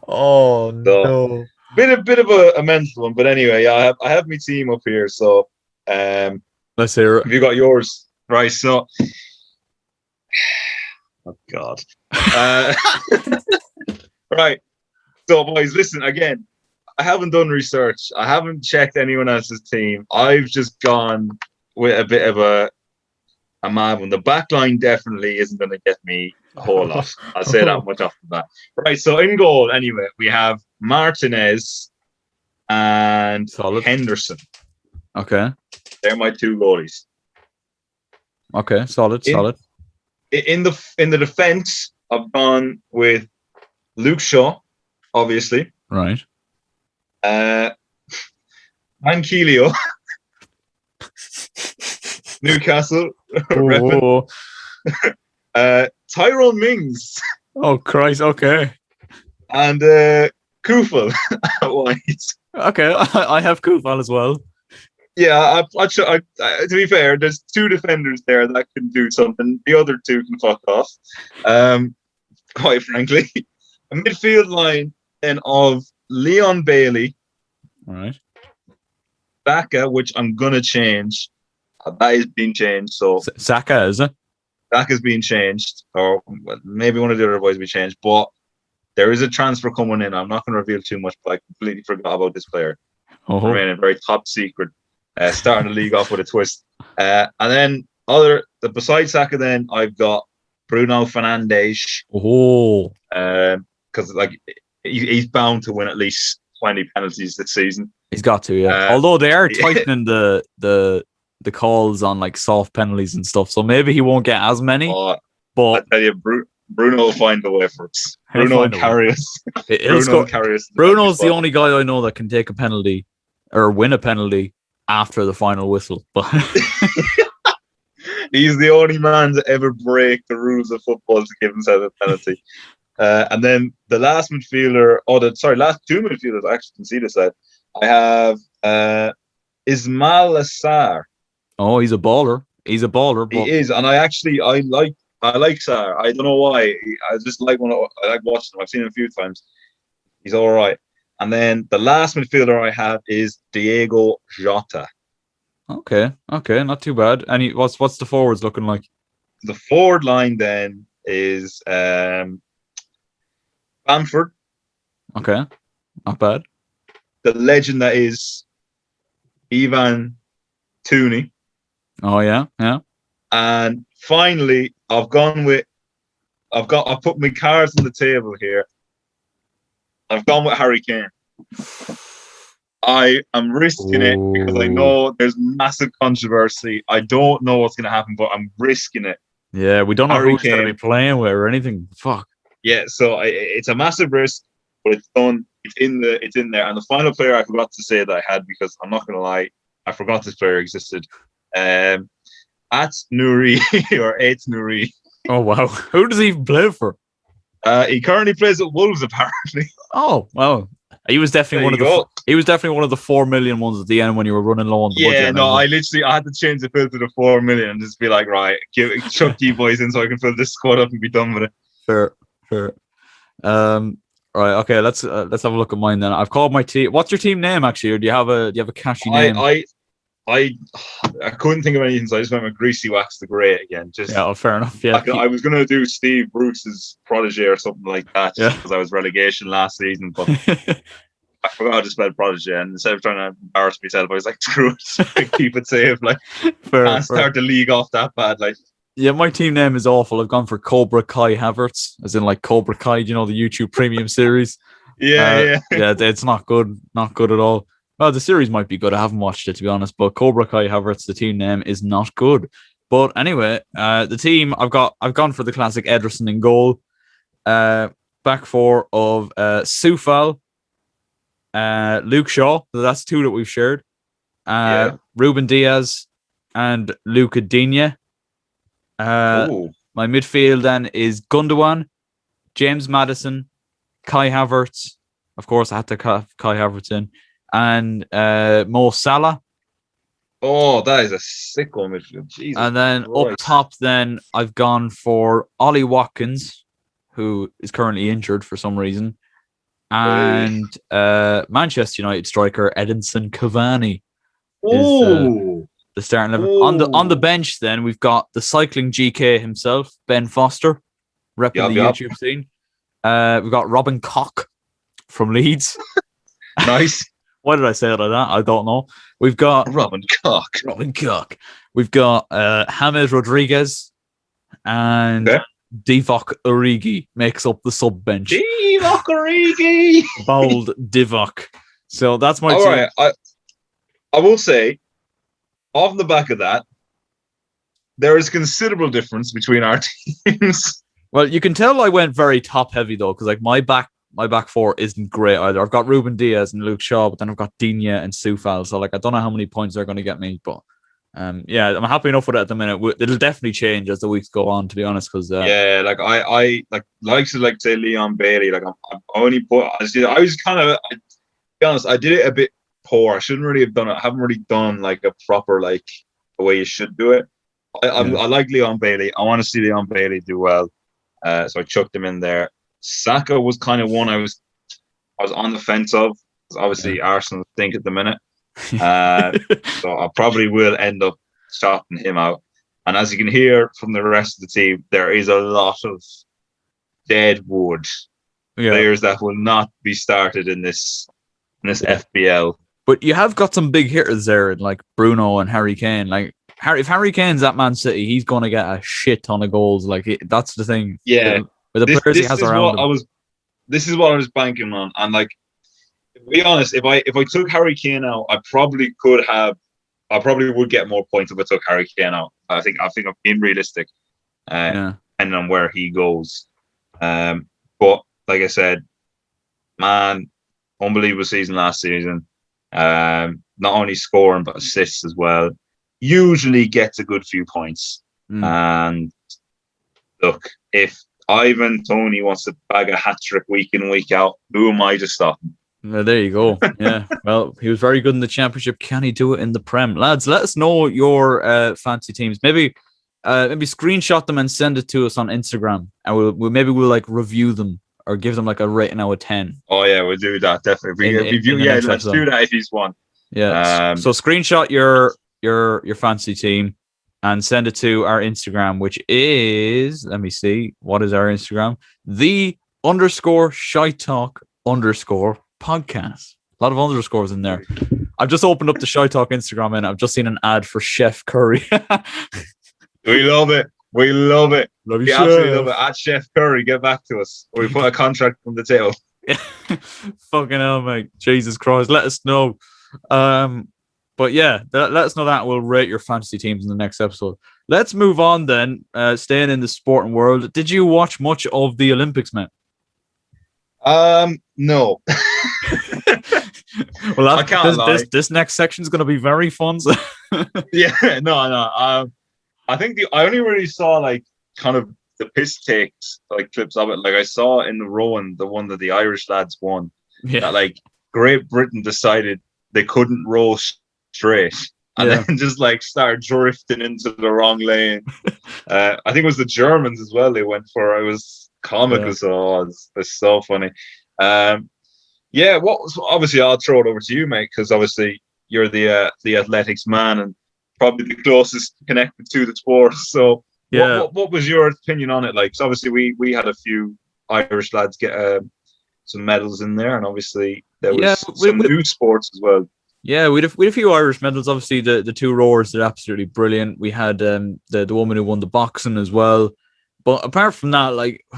oh, no. Bit of a mental one, but anyway, yeah, I have my team up here. So, let's hear it. Have you got yours? Right. So, oh God. Right. So, boys, listen again. I haven't done research. I haven't checked anyone else's team. I've just gone with a bit of a mad one. The back line definitely isn't going to get me a whole lot. I'll say that much off the bat. Right. So, in goal, anyway, we have Martinez and Henderson. Okay. They're my 2 goalies. Okay, solid. In the defense, I've gone with Luke Shaw, obviously. Right. Manquillo. Newcastle. Tyrone Mings. Oh, Christ, okay. And Kufel at white. Okay, I have Kufel as well. Yeah, to be fair, there's 2 defenders there that can do something. The other 2 can fuck off. Quite frankly. A midfield line then of Leon Bailey. All right. Saka, which I'm going to change. That is being changed. So Saka, is it? Saka's being changed. Or maybe one of the other boys will be changed. But there is a transfer coming in. I'm not going to reveal too much, but I completely forgot about this player. Remaining very top secret. Starting the league off with a twist. And then besides Saka, then I've got Bruno Fernandes. Because like he's bound to win at least 20 penalties this season. He's got to, yeah. Although they are tightening the calls on like soft penalties and stuff, so maybe he won't get as many. But I tell you, Bruno will find a way for us. Bruno will carry us. Bruno's the only guy I know that can take a penalty or win a penalty after the final whistle. But he's the only man to ever break the rules of football to give himself a penalty. And then the last midfielder, last 2 midfielders, I actually can see this side. I have Ismail Assar. Oh, he's a baller. He is, and I like Sarr. I don't know why. I just like watching him. I've seen him a few times. He's all right. And then the last midfielder I have is Diego Jota. Okay, not too bad. And what's the forwards looking like? The forward line then is Bamford. Okay, not bad. The legend that is Ivan Toney. Oh yeah. And finally, I've put my cards on the table here. I've gone with Harry Kane. I am risking it because I know there's massive controversy. I don't know what's going to happen, but I'm risking it. Yeah, we don't know who's going to be playing with or anything. Fuck. Yeah, so it's a massive risk, but it's done. It's in there. And the final player I forgot to say that I had, because I'm not going to lie, I forgot this player existed. At Nuri or Eight Nuri. Oh wow, who does he even play for? He currently plays at Wolves, apparently. Oh wow, he was definitely one of the 4 million ones at the end when you were running low on the budget. Yeah, no, I had to change the filter to 4 million and just be like, right, chuck you boys in so I can fill this squad up and be done with it. Fair. Right, okay, let's have a look at mine then. I've called my team. What's your team name actually, or do you have a catchy name? I couldn't think of anything, so I just went with Greasy Wax the Great again. Fair enough. Yeah, I was going to do Steve Bruce's protege or something like that, because I was relegation last season, but I forgot to spell protege, and instead of trying to embarrass myself, I was like, screw it, keep it safe. Like, can't start the league off that bad. Like, yeah, my team name is awful. I've gone for Cobra Kai Havertz, as in like Cobra Kai, the YouTube premium series. Yeah. It's not good at all. Well, the series might be good. I haven't watched it, to be honest, but Cobra Kai Havertz, the team name, is not good. But anyway, the team I've gone for the classic Ederson in goal. Back four of Soufal, Luke Shaw. So that's two that we've shared. Ruben Diaz and Luca Digne. My midfield then is Gundogan, James Maddison, Kai Havertz. Of course, I had to Kai Havertz in. And Mo Salah. Oh, that is a sicko midfield. Jesus and then Christ. Up top, then I've gone for Ollie Watkins, who is currently injured for some reason. And Manchester United striker Edinson Cavani is the starting 11. On the bench, then we've got the cycling GK himself, Ben Foster, repping the YouTube scene. We've got Robin Koch from Leeds. Nice. Why did I say it like that? I don't know. We've got Robin Koch. We've got James Rodriguez and Divock Origi makes up the sub bench. Divock Origi. Bold Divock. So that's my team. All right. I will say, off the back of that, there is considerable difference between our teams. Well, you can tell I went very top heavy though, because like my back four isn't great either. I've got Ruben Diaz and Luke Shaw, but then I've got Digne and Soufal. So like I don't know how many points they're going to get me, but yeah, I'm happy enough with it at the minute. It'll definitely change as the weeks go on, to be honest. Because yeah, like I like to say Leon Bailey. Like I'm only put. I was kind of. To be honest, I did it a bit poor. I shouldn't really have done it. I haven't really done like a proper like the way you should do it. I like Leon Bailey. I want to see Leon Bailey do well. So I chucked him in there. Saka was kind of one I was on the fence of. Obviously, Arsenal think at the minute. So I probably will end up shouting him out. And as you can hear from the rest of the team, there is a lot of dead wood players that will not be started in this FPL. But you have got some big hitters there, like Bruno and Harry Kane. Like if Harry Kane's at Man City, he's going to get a shit ton of goals. Like that's the thing. Yeah. With the players he has around him. This is what I was banking on. And like, to be honest, if I took Harry Kane out, I probably would get more points if I took Harry Kane out. I think I'm being realistic, depending on where he goes. But like I said, man, unbelievable season last season. Not only scoring but assists as well. Usually gets a good few points. And look, if Ivan Toney wants to bag a hat trick week in, week out, who am I to stop him? Well, there you go. Yeah. Well, he was very good in the Championship. Can he do it in the Prem? Lads, let us know your fancy teams. Maybe screenshot them and send it to us on Instagram, and we'll like review them or give them like a rating out of 10. Oh yeah, we'll do that definitely. Let's do that if he's won. Yeah. So screenshot your fancy team and send it to our Instagram, which is, let me see, what is our Instagram? _ShiteTalk _podcast. A lot of underscores in there. I've just opened up the ShiteTalk Instagram and I've just seen an ad for Chef Curry. We love it. We love it. Love you, we absolutely love it. At Chef Curry, get back to us. Or we put a contract on the table. Fucking hell, mate. Jesus Christ. Let us know. But yeah, let us know that. We'll rate your fantasy teams in the next episode. Let's move on then. Staying in the sporting world. Did you watch much of the Olympics, man? No. Well, I can't lie. This next section is going to be very fun. So. Yeah, no. I think I only really saw like kind of the piss takes, like clips of it. Like I saw in the rowing, the one that the Irish lads won. Yeah. That like Great Britain decided they couldn't row straight, and then just like started drifting into the wrong lane. I think it was the Germans as well. They went for. It was comical. So it's so funny. Obviously I'll throw it over to you, mate, because obviously you're the athletics man and probably the closest connected to the sport. So what was your opinion on it? Like, so obviously we had a few Irish lads get some medals in there, and obviously there was some new sports as well. Yeah, we had a few Irish medals. Obviously, the two rowers did absolutely brilliant. We had the woman who won the boxing as well. But apart from that, like, I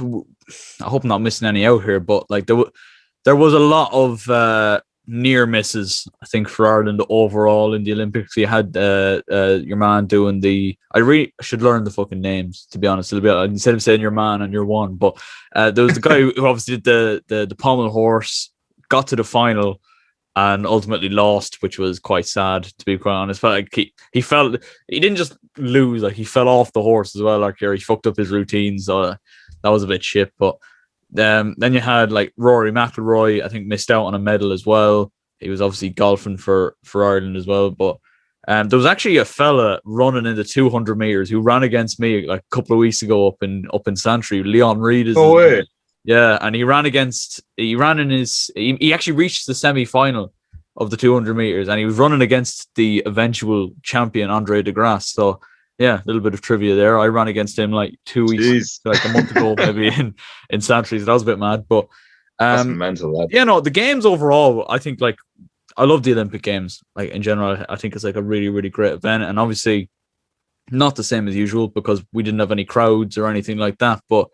hope I'm not missing any out here, but like there was a lot of near misses, I think, for Ireland overall in the Olympics. You had your man doing I really should learn the fucking names, to be honest, a little bit, instead of saying your man and your one. But there was the guy who obviously did the pommel horse, got to the final, and ultimately lost, which was quite sad, to be quite honest. Felt like he didn't just lose, like he fell off the horse as well. Like he fucked up his routine, so that was a bit shit. But then you had like Rory McIlroy, I think missed out on a medal as well. He was obviously golfing for Ireland as well. But there was actually a fella running in the 200 meters who ran against me like a couple of weeks ago up in Santry. Leon Reid is No way. Yeah, and he actually reached the semi-final of the 200 meters, and he was running against the eventual champion Andre de Grasse. So yeah, a little bit of trivia there. I ran against him like 2 weeks, like a month ago, maybe in Santry. So that was a bit mad, but that's mental. Lad. Yeah, no, the games overall, I think like I love the Olympic Games. Like in general, I think it's like a really, really great event, and obviously not the same as usual because we didn't have any crowds or anything like that, but.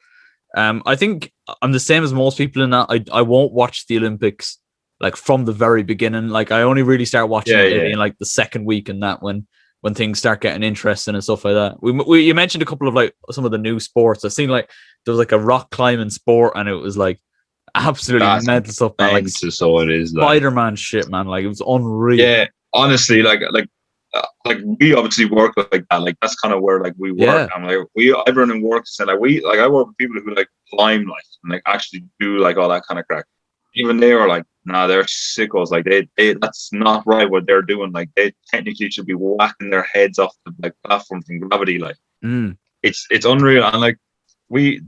I think I'm the same as most people in that I won't watch the Olympics like from the very beginning. Like I only really start watching it in like the second week and that when things start getting interesting and stuff like that. You mentioned a couple of like some of the new sports. I've seen like there was like a rock climbing sport and it was like absolutely mental stuff, man. Like so it is like Spider-Man shit, man. Like it was unreal. Yeah, honestly, like we obviously work like that. Like that's kind of where like we work. Yeah. I'm like everyone in work said like I work with people who like climb like and like actually do like all that kind of crack. Even they were like, nah, they're sickos. Like they that's not right what they're doing. Like they technically should be whacking their heads off the like platform from gravity. Like it's unreal. And like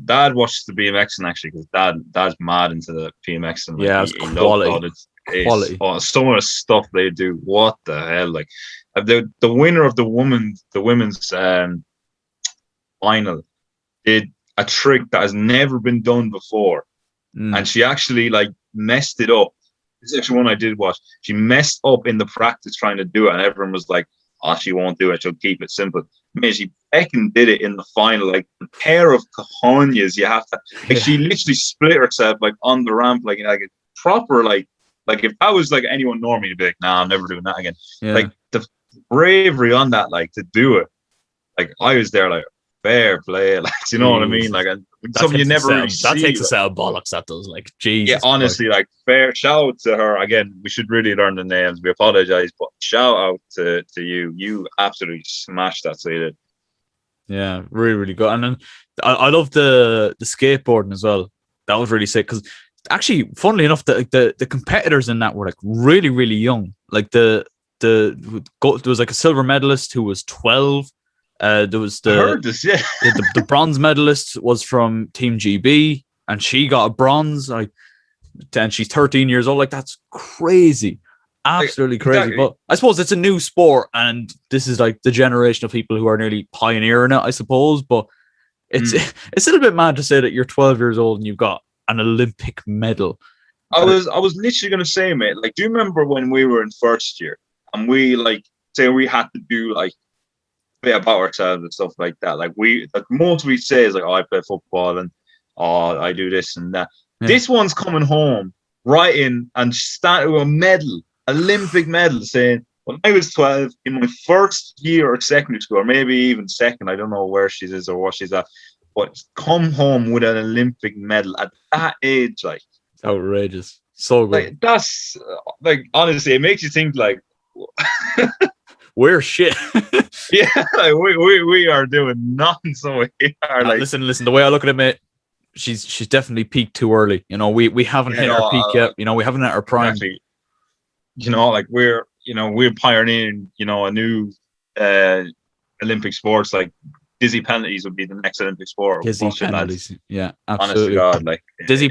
Dad watches the BMX actually because Dad's mad into the BMX and like, it's quality. Quality. Some of the stuff they do, what the hell? Like the winner of the women's final did a trick that has never been done before, and she actually like messed it up. This is actually one I did watch. She messed up in the practice trying to do it, and everyone was like, "Oh, she won't do it. She'll keep it simple." Man, she fucking did it in the final. Like a pair of cojones you have to. Like she literally split herself like on the ramp, like a proper like. Like if I was like anyone normally, to be like, nah, I'm never doing that again. Yeah. Like the bravery on that, like to do it. Like I was there, like fair play, like you know what I mean. Like something you never really see. That takes like, a set of bollocks. That does, like, Jesus. Yeah, honestly, like fair shout out to her again. We should really learn the names. We apologize, but shout out to you. You absolutely smashed that. So you did. Yeah, really, really good. And then I love the skateboarding as well. That was really sick because. Actually, funnily enough, the competitors in that were like really, really young. Like there was like a silver medalist who was 12. There was I heard this, yeah. the bronze medalist was from Team GB, and she got a bronze. Like, and she's 13 years old. Like that's crazy, absolutely crazy. Exactly. But I suppose it's a new sport, and this is like the generation of people who are nearly pioneering it, I suppose. But it's a little bit mad to say that you're 12 years old and you've got an Olympic medal. I was literally gonna say, mate, like do you remember when we were in first year and we like say we had to do like a bit about ourselves and stuff like that? Like most we say is like, oh, I play football and oh, I do this and that. Yeah. This one's coming home writing and starting with a medal, Olympic medal, saying when I was 12 in my first year of secondary school, or maybe even second, I don't know where she is or what she's at. But come home with an Olympic medal at that age, like it's outrageous, so good. Like that's like honestly, it makes you think like we're shit. Yeah, like we are doing nothing. So we are like listen. The way I look at it, mate, she's definitely peaked too early. You know, we haven't hit our peak yet. You know, we haven't hit our prime. Exactly. You know, like we're pioneering. You know, a new Olympic sports like. Dizzy penalties would be the next Olympic sport. Dizzy penalties, yeah, absolutely. Honestly, God, like dizzy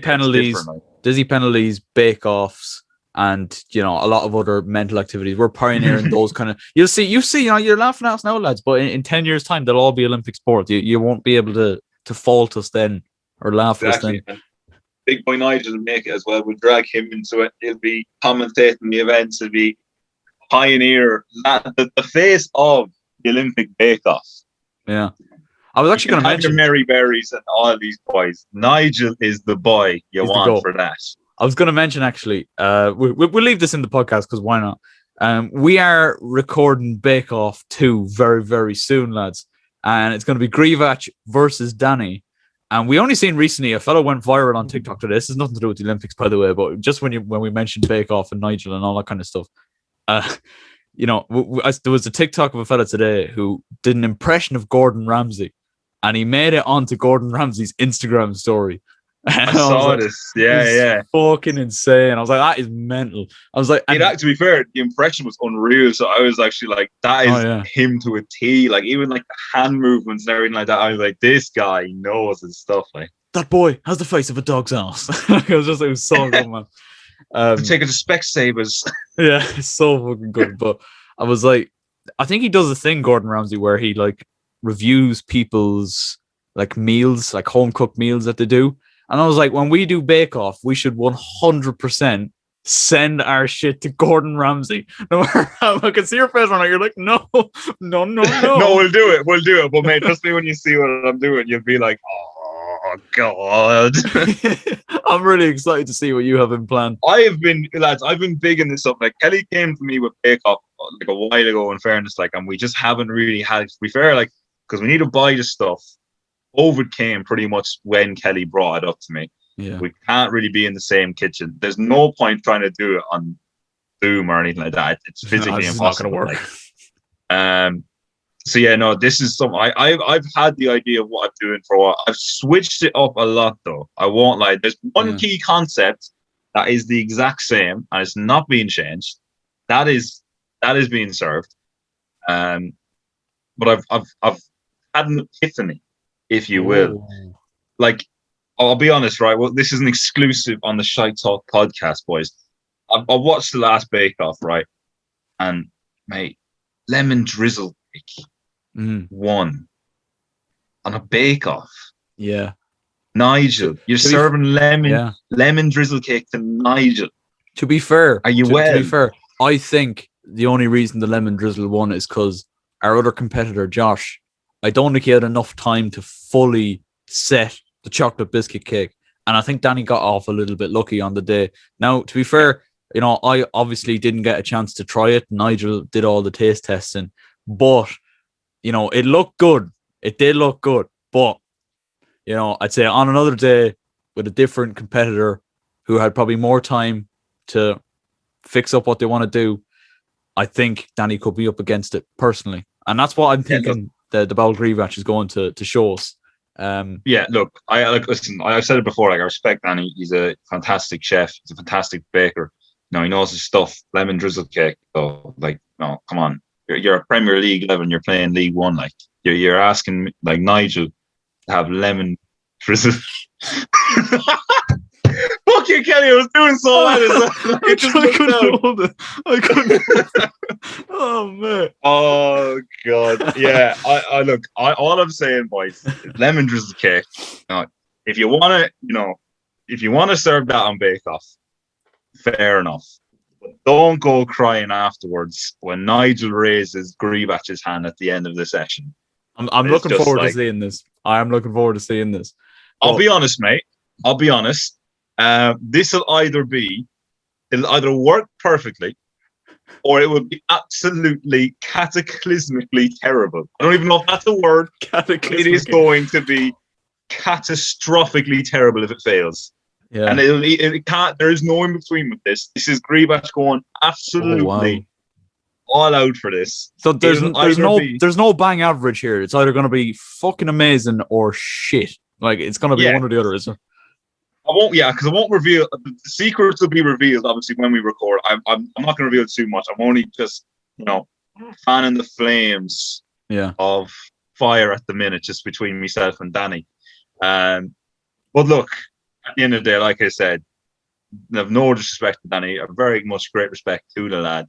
penalties, bake-offs, and a lot of other mental activities. We're pioneering those kind of. You see, you're laughing at us now, lads, but in 10 years' time, they'll all be Olympic sports. You won't be able to fault us then or laugh at us then. And Big Boy Nigel will make it as well. We'll drag him into it. He'll be commentating the events. He'll be pioneer, the face of the Olympic bake-off. Yeah, I was actually going to mention Mary Berries and all these boys. Nigel is the boy you want for that. I was going to mention actually, we'll leave this in the podcast because why not? We are recording Bake Off 2 very, very soon, lads. And it's going to be Grivach versus Danny. And we only seen recently a fellow went viral on TikTok today. This has nothing to do with the Olympics, by the way, but just when we mentioned Bake Off and Nigel and all that kind of stuff, there was a TikTok of a fella today who did an impression of Gordon Ramsay, and he made it onto Gordon Ramsay's Instagram story. I saw this. Yeah. Fucking insane. I was like, that is mental. I was like, to be fair, the impression was unreal. So I was actually like, that is him to a T. Like even like the hand movements and everything like that. I was like, this guy knows his stuff. Like that boy has the face of a dog's ass. it was so good, man. Take it to Specsavers. Yeah, it's so fucking good. But I was like, I think he does a thing, Gordon Ramsay, where he like reviews people's like meals, like home cooked meals that they do. And I was like, when we do Bake Off, we should 100% send our shit to Gordon Ramsay. No matter how, I can see your face right now. You're like, no. No, we'll do it. But mate, trust me, when you see what I'm doing, you'll be like, oh God. I'm really excited to see what you have in plan. I've been bigging this up. Like Kelly came to me with Bake Off like a while ago, in fairness, like, and we just haven't really had, to be fair, like, because we need to buy the stuff. COVID came pretty much when Kelly brought it up to me. Yeah. We can't really be in the same kitchen. There's no point trying to do it on Zoom or anything like that. It's physically impossible. Not going to work. So yeah, no, this is something I've had the idea of what I'm doing for a while. I've switched it up a lot though. I won't lie. There's one key concept that is the exact same and it's not being changed. That is being served. But I've had an epiphany, if you will. Like, I'll be honest, right? Well, this is an exclusive on the ShiteTalk podcast, boys. I watched the last Bake Off, right? And mate, lemon drizzle cake won on a Bake Off. Yeah, Nigel, you're serving lemon drizzle cake to Nigel. To be fair, to be fair, I think the only reason the lemon drizzle won is because our other competitor, Josh, I don't think he had enough time to fully set the chocolate biscuit cake. And I think Danny got off a little bit lucky on the day. Now, to be fair, I obviously didn't get a chance to try it. Nigel did all the taste testing. But, it looked good. It did look good. But, I'd say on another day with a different competitor who had probably more time to fix up what they want to do, I think Danny could be up against it personally. And that's what I'm thinking. The Bell rematch is going to show us. Look, listen, I've said it before, like I respect Danny. He's a fantastic chef, he's a fantastic baker. He knows his stuff. Lemon drizzle cake, so like, no, come on. You're a Premier League level and you're playing League One, like you're asking like Nigel to have lemon drizzle. Fuck you, Kelly, I was doing so well. I couldn't. Oh man. Oh God. Yeah. I look. All I'm saying, boys, lemon drizzle cake. If you want to serve that on Bake Off, fair enough. But don't go crying afterwards when Nigel raises Grivach's hand at the end of the session. I'm looking forward to seeing this. I am looking forward to seeing this. I'll be honest, mate. I'll be honest. It'll either work perfectly or it would be absolutely cataclysmically terrible. I don't even know if that's a word. It is going to be catastrophically terrible if it fails. Yeah. And it can't, there is no in between with this. This is Grivach going absolutely all out for this. So there's no bang average here. It's either going to be fucking amazing or shit. Like it's going to be one or the other, isn't it? Because I won't reveal. The secrets will be revealed obviously when we record. I'm not going to reveal too much. I'm only just fanning the flames of fire at the minute, just between myself and Danny. But look, at the end of the day, like I said, I have no disrespect to Danny. I have very much great respect to the lad.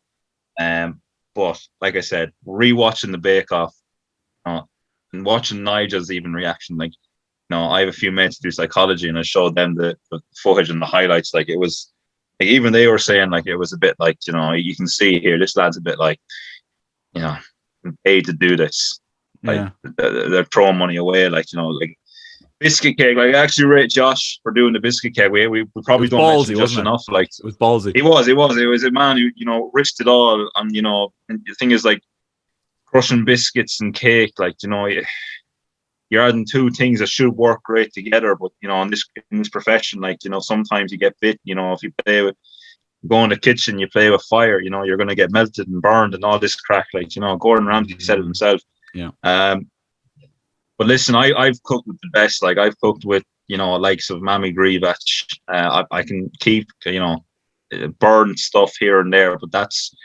But like I said, rewatching the Bake Off and watching Nigel's even reaction, like. I have a few mates who do psychology, and I showed them the footage and the highlights. Like it was, like even they were saying, like it was a bit like you can see here, this lad's a bit like, paid to do this. Like they're throwing money away. Like like Biscuit cake. Like I actually rate Josh for doing the biscuit cake. We probably don't ballsy, mention Josh wasn't it? enough. Like It was ballsy. it was a man who risked it all. And and the thing is like crushing biscuits and cake. Like you're adding two things that should work great together. But in this profession, like sometimes you get bit. If you go in the kitchen, you play with fire. You're gonna get melted and burned and all this crack. Like Gordon Ramsay said it himself. Yeah. But listen, I've cooked with the best. Like I've cooked with likes of Mammy Grievach. I can keep burn stuff here and there, but that's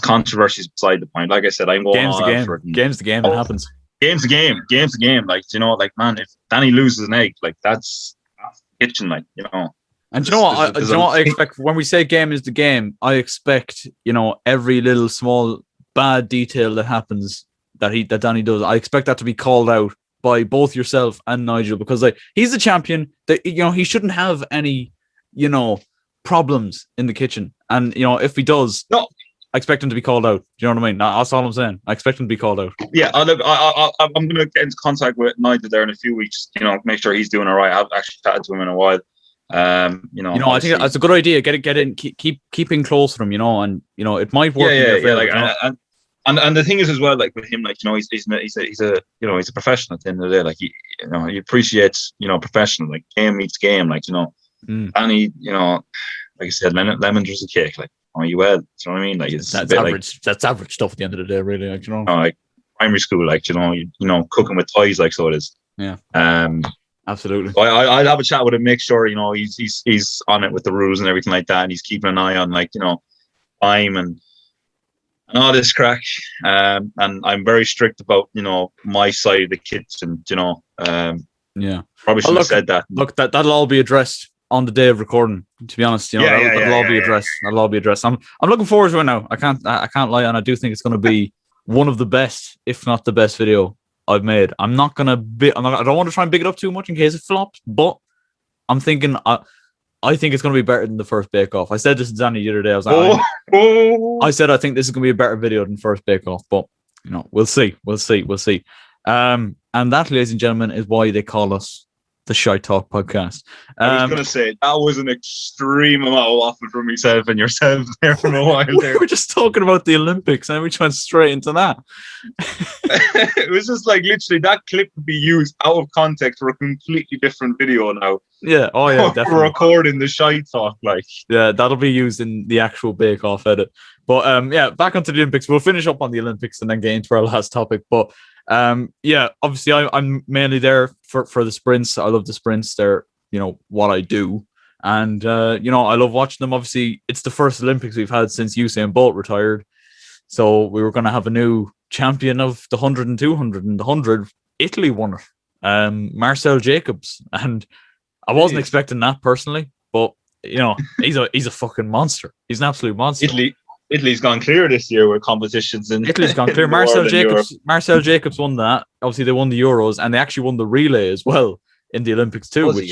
controversies beside the point. Like I said, I'm going all out for it. Game's the game. It happens. Game's the game. Game's the game. Like like man, if Danny loses an egg, like that's the kitchen. Like And you know what? I expect when we say game is the game. I expect every little small bad detail that happens that Danny does. I expect that to be called out by both yourself and Nigel, because like he's the champion. That he shouldn't have any problems in the kitchen. And if he does, no, I expect him to be called out. Do you know what I mean? That's all I'm saying. I expect him to be called out. Yeah, I'm going to get into contact with Nigel there in a few weeks. Make sure he's doing all right. I've actually chatted to him in a while. I think that's a good idea. Get in, keeping close to him. And it might work. Yeah. And the thing is as well, like with him, like he's a professional at the end of the day. Like he appreciates professional. Like game meets game. Like and he like I said, lemon drizzle cake. Like you well, you know what I mean? Like that's average. That's average stuff at the end of the day, really. Like like primary school. Like cooking with toys. Like so it is. Yeah. Absolutely. So I'd have a chat with him, make sure he's on it with the rules and everything like that, and he's keeping an eye on time and all this crack. And I'm very strict about my side of the kitchen. Yeah. Probably should have said that. Look, that'll all be addressed on the day of recording. To be honest, that'll all be addressed. That'll all be addressed. I'm looking forward to it now. I can't lie, and I do think it's going to be one of the best, if not the best, video I've made. I don't want to try and big it up too much in case it flops, but I'm thinking I think it's going to be better than the first Bake Off. I said this to Danny the other day. I was like, I said I think this is going to be a better video than first Bake Off, but we'll see. And that, ladies and gentlemen, is why they call us the ShiteTalk podcast. I was going to say that was an extreme amount of waffle from myself and yourself there for a while. We were just talking about the Olympics and we went straight into that. It was just like literally that clip would be used out of context for a completely different video now. Yeah, oh yeah, definitely. We're recording the ShiteTalk, like. Yeah, that'll be used in the actual Bake Off edit. But back onto the Olympics. We'll finish up on the Olympics and then get into our last topic. But obviously I'm mainly there for the sprints. I love the sprints. They're what I do, and I love watching them. Obviously, it's the first Olympics we've had since Usain Bolt retired, so we were going to have a new champion of the 100 and 200, and the 100 Italy won it, Marcel Jacobs, and I wasn't expecting that personally, but he's a fucking monster. He's an absolute monster. Italy's gone clear this year with competitions in Italy's gone clear. Marcel Jacobs won that. Obviously, they won the Euros and they actually won the relay as well in the Olympics too. They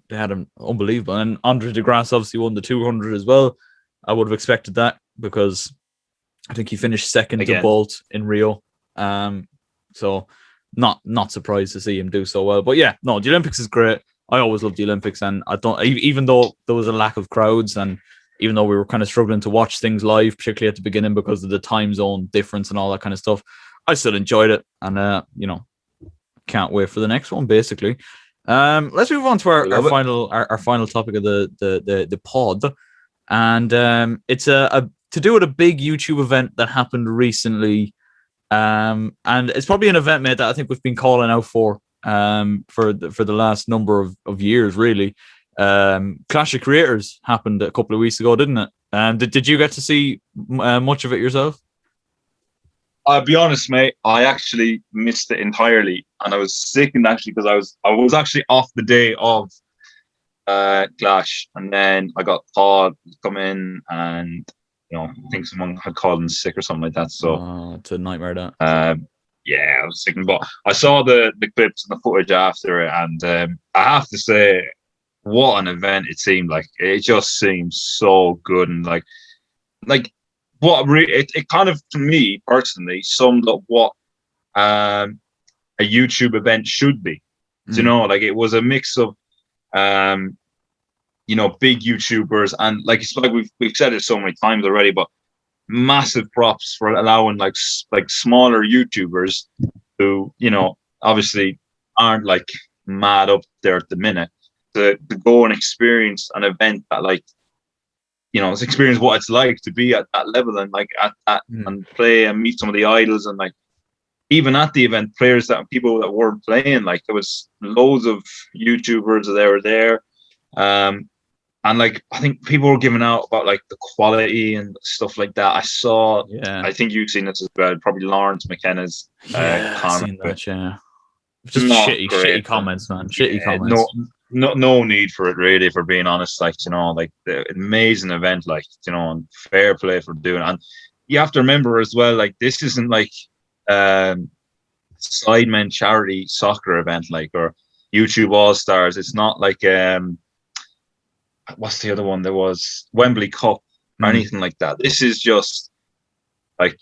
had him unbelievable. And Andre de Grasse obviously won the 200 as well. I would have expected that because I think he finished second to Bolt in Rio. So not surprised to see him do so well. But the Olympics is great. I always love the Olympics, and I don't even though there was a lack of crowds and even though we were kind of struggling to watch things live, particularly at the beginning because of the time zone difference and all that kind of stuff, I still enjoyed it. And, can't wait for the next one, basically. Let's move on to our final topic of the pod. And it's to do with a big YouTube event that happened recently. And it's probably an event, mate, that I think we've been calling out for the last number of years, really. Clash of Creators happened a couple of weeks ago, didn't it? Did you get to see much of it yourself? I'll be honest, mate. I actually missed it entirely, and I was sickened actually because I was actually off the day of Clash, and then I got called to come in, and I think someone had called in sick or something like that. So it's a nightmare. That. I was sickened, but I saw the clips and the footage after it, and I have to say, what an event it seemed like. It just seemed so good, and like it kind of, to me personally, summed up what a YouTube event should be. You know, like it was a mix of you know, big YouTubers, and like it's like we've said it so many times already, but massive props for allowing like smaller YouTubers who, you know, obviously aren't like mad up there at the minute to go and experience an event that, like, you know, experience what it's like to be at that level and like at that and play and meet some of the idols, and like even at the event, players that people that weren't playing, like there was loads of YouTubers that were there. And like I think people were giving out about like the quality and stuff like that. I saw, I think you've seen this as well. Probably Lawrence McKenna's I've seen that. Just not shitty, great, shitty comments, man. Shitty comments. No need for it, really. For being honest, like, you know, like the amazing event, like, you know, and fair play for doing it. And you have to remember as well, like this isn't like Sidemen charity soccer event, like, or YouTube All Stars. It's not like what's the other one? There was Wembley Cup or anything like that. This is just like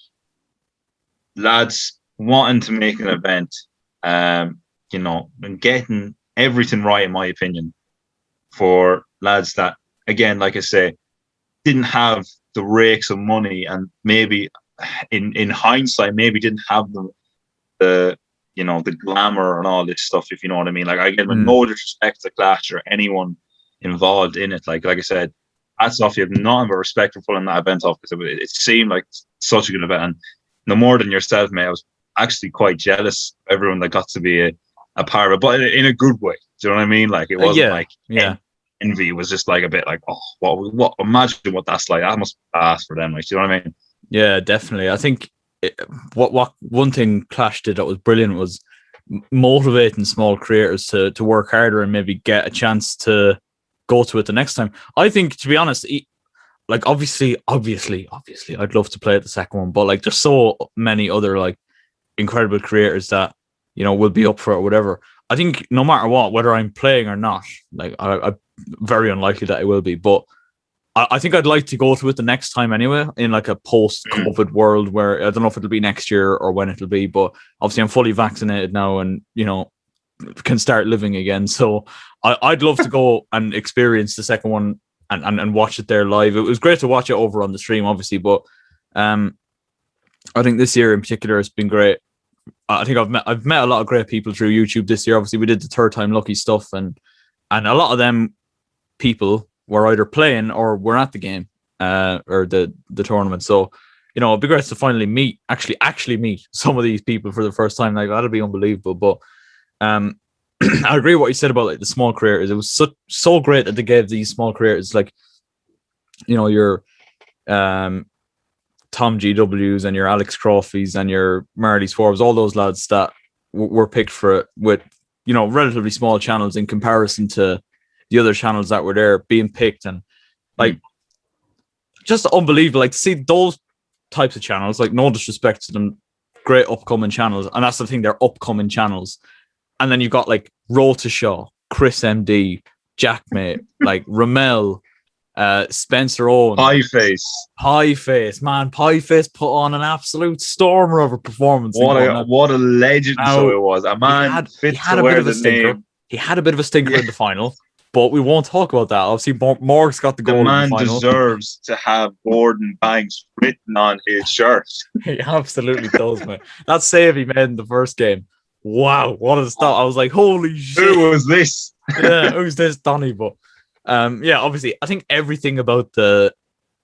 lads wanting to make an event, you know, and getting everything right, in my opinion, for lads that, again, like I say, didn't have the rakes of money, and maybe in hindsight, maybe didn't have the you know, the glamour and all this stuff, if you know what I mean. Like, again, with no disrespect to Clash or anyone involved in it, like I said, hats off, you have nothing but respect for pulling that event off, because it seemed like such a good event. And no more than yourself, mate, I was actually quite jealous of everyone that got to be a part of it, but in a good way. Do you know what I mean? Like, it wasn't envy. It was just like a bit like, oh, what imagine what that's like. That must be fast for them. Like, do you know what I mean? Yeah, definitely. I think what one thing Clash did that was brilliant was motivating small creators to work harder and maybe get a chance to go to it the next time. I think, to be honest, like obviously, I'd love to play at the second one, but like there's so many other like incredible creators that, you know, will be up for it or whatever. I think no matter what, whether I'm playing or not, like I'm very unlikely that I will be, but I think I'd like to go to it the next time anyway, in like a post-COVID world where I don't know if it'll be next year or when it'll be, but obviously I'm fully vaccinated now and, you know, can start living again. So I'd love to go and experience the second one and watch it there live. It was great to watch it over on the stream, obviously, but I think this year in particular has been great. I think I've met a lot of great people through YouTube this year. Obviously, we did the third time lucky stuff, and a lot of them people were either playing or were at the game or the tournament. So, you know, it'd be great to finally actually meet some of these people for the first time. Like, that'd be unbelievable. But I agree with what you said about like the small creators. It was so great that they gave these small creators, like, you know, your Tom GWs and your Alex Crawfies and your Marley Swarves, all those lads that were picked for it with, you know, relatively small channels in comparison to the other channels that were there being picked, and like just unbelievable. Like, to see those types of channels, like, no disrespect to them, great upcoming channels, and that's the thing, they're upcoming channels. And then you've got like Rota Shaw, Chris MD, Jackmate, like Ramel, Spencer Owen, Pieface, man. Pieface put on an absolute stormer of a performance. What a legend show it was. A man he had a bit of a stinker. He had a bit of a stinker in the final, but we won't talk about that. Obviously, Morg's got the goal. The man in the final. deserves to have Gordon Banks written on his shirt. He absolutely does, man. That save he made in the first game. Wow, what a stop. I was like, holy shit. Who was this? Yeah, who's this Donny? But yeah, obviously, I think everything about the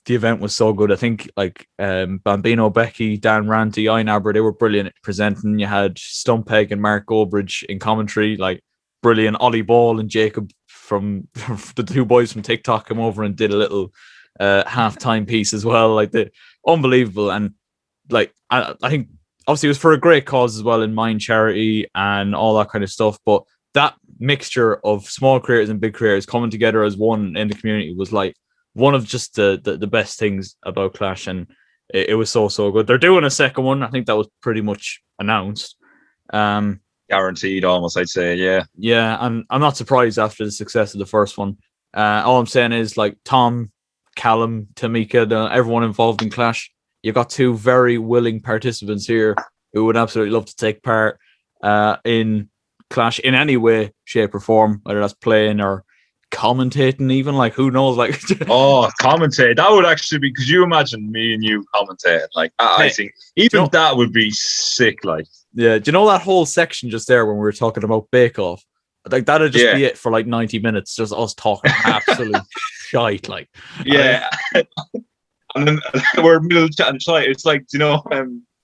event was so good. I think like Bambino, Becky, Dan Ranty, Ian Aber, they were brilliant at presenting. You had Stumpeg and Mark Gobridge in commentary, like brilliant. Ollie Ball and Jacob from the two boys from TikTok come over and did a little halftime piece as well. Like, the unbelievable. And like I think obviously it was for a great cause as well, in Mind Charity and all that kind of stuff. But that mixture of small creators and big creators coming together as one in the community was like one of just the best things about Clash, and it was so good. They're doing a second one. I think that was pretty much announced. Guaranteed, almost, I'd say. Yeah, and I'm not surprised after the success of the first one. All I'm saying is, like, Tom, Callum, Tamika, everyone involved in Clash, you've got two very willing participants here who would absolutely love to take part in clash in any way, shape, or form, whether that's playing or commentating, even like who knows, like Oh, commentate. That would actually be, could you imagine me and you commentating? Like, I Mate, think even you know, that would be sick. Like, yeah, do you know that whole section just there when we were talking about Bake Off? Like that'd just yeah, be it for like 90 minutes, just us talking absolute shite. Like, yeah. And then we're middle chatting shite. It's like, you know,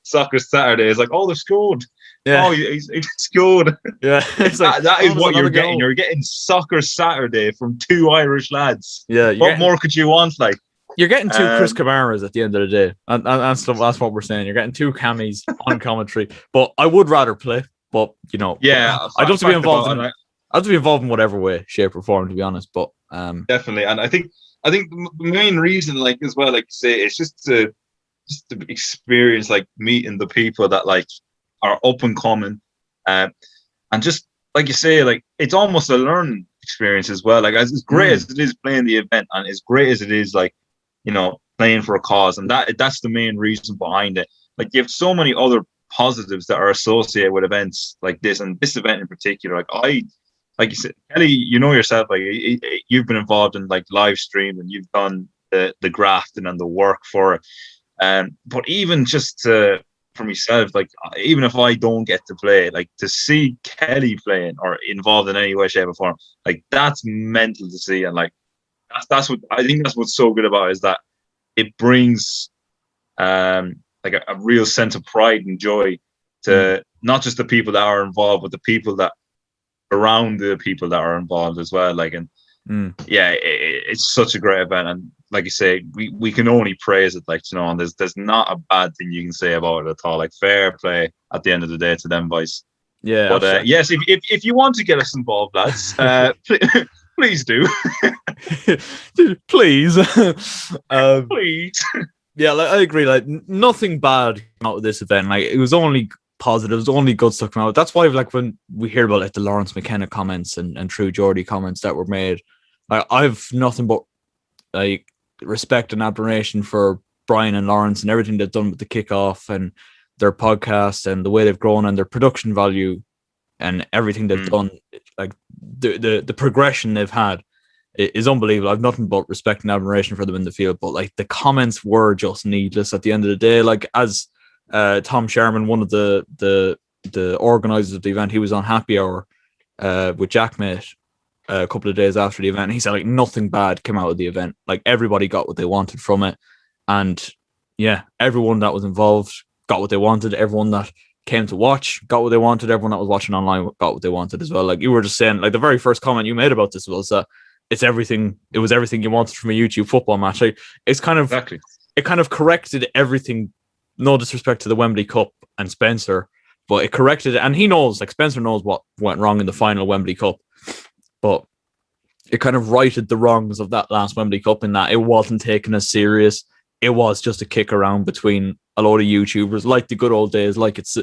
soccer Saturday is like, oh, they're scored. yeah, Oh, he's scored. yeah. It's like That is what you're getting. goal. You're getting soccer Saturday from two Irish lads. Yeah, What more could you want? Like, you're getting two Chris Camaras at the end of the day, and that's what we're saying. You're getting two Camis on commentary, but I would rather play. But you know, yeah, I'd love to be involved in. I'd love to be involved in whatever way, shape, or form, to be honest. But definitely, and I think the main reason, like as well, like you say, it's just to experience, like meeting the people that like are up and coming, and just like you say, like it's almost a learning experience as well. Like as great as it is playing the event, and as great as it is, like, you know, playing for a cause, and that's the main reason behind it. Like you have so many other positives that are associated with events like this, and this event in particular. Like you said, Kelly, you know yourself, like you've been involved in like live stream, and you've done the grafting and the work for it. But even just for myself, like even if I don't get to play, like to see Kelly playing or involved in any way, shape, or form, like that's mental to see. And like that's what I think, that's what's so good about it, is that it brings like a real sense of pride and joy to not just the people that are involved, but the people that around the people that are involved as well. Like, and yeah, it's such a great event, and like you say, we can only praise it. Like, you know, and there's not a bad thing you can say about it at all. Like, fair play at the end of the day to them boys. yeah, but yes, if you want to get us involved, lads, please do. please, please. Yeah, like I agree. Like nothing bad came out of this event. Like it was only positives, only good stuff come out. That's why, like, when we hear about like the Lawrence McKenna comments and True Geordie comments that were made, I've nothing but like respect and admiration for Brian and Lawrence and everything they've done with the kickoff and their podcast and the way they've grown and their production value and everything they've done. Like the progression they've had is unbelievable. I've nothing but respect and admiration for them in the field. But like the comments were just needless at the end of the day. Like as Tom Sherman, one of the organizers of the event, he was on Happy Hour with Jackmate a couple of days after the event. And he said like nothing bad came out of the event. Like everybody got what they wanted from it, and yeah, everyone that was involved got what they wanted. Everyone that came to watch got what they wanted. Everyone that was watching online got what they wanted as well. Like you were just saying, like the very first comment you made about this was that it's everything. It was everything you wanted from a YouTube football match. Like it's kind of Exactly. It kind of corrected everything. No disrespect to the Wembley Cup and Spencer, but it corrected it. And he knows, like Spencer knows what went wrong in the final Wembley Cup, but it kind of righted the wrongs of that last Wembley Cup in that it wasn't taken as serious. It was just a kick around between a load of YouTubers, like the good old days, like it's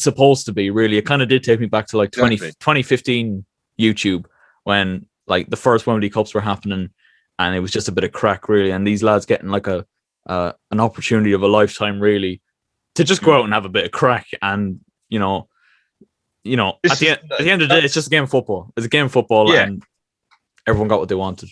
supposed to be. Really, it kind of did take me back to like 2015 YouTube, when like the first Wembley Cups were happening, and it was just a bit of crack, really. And these lads getting like an opportunity of a lifetime, really, to just go out and have a bit of crack. And you know, at the end of the day, it's just a game of football. It's a game of football, yeah. And everyone got what they wanted.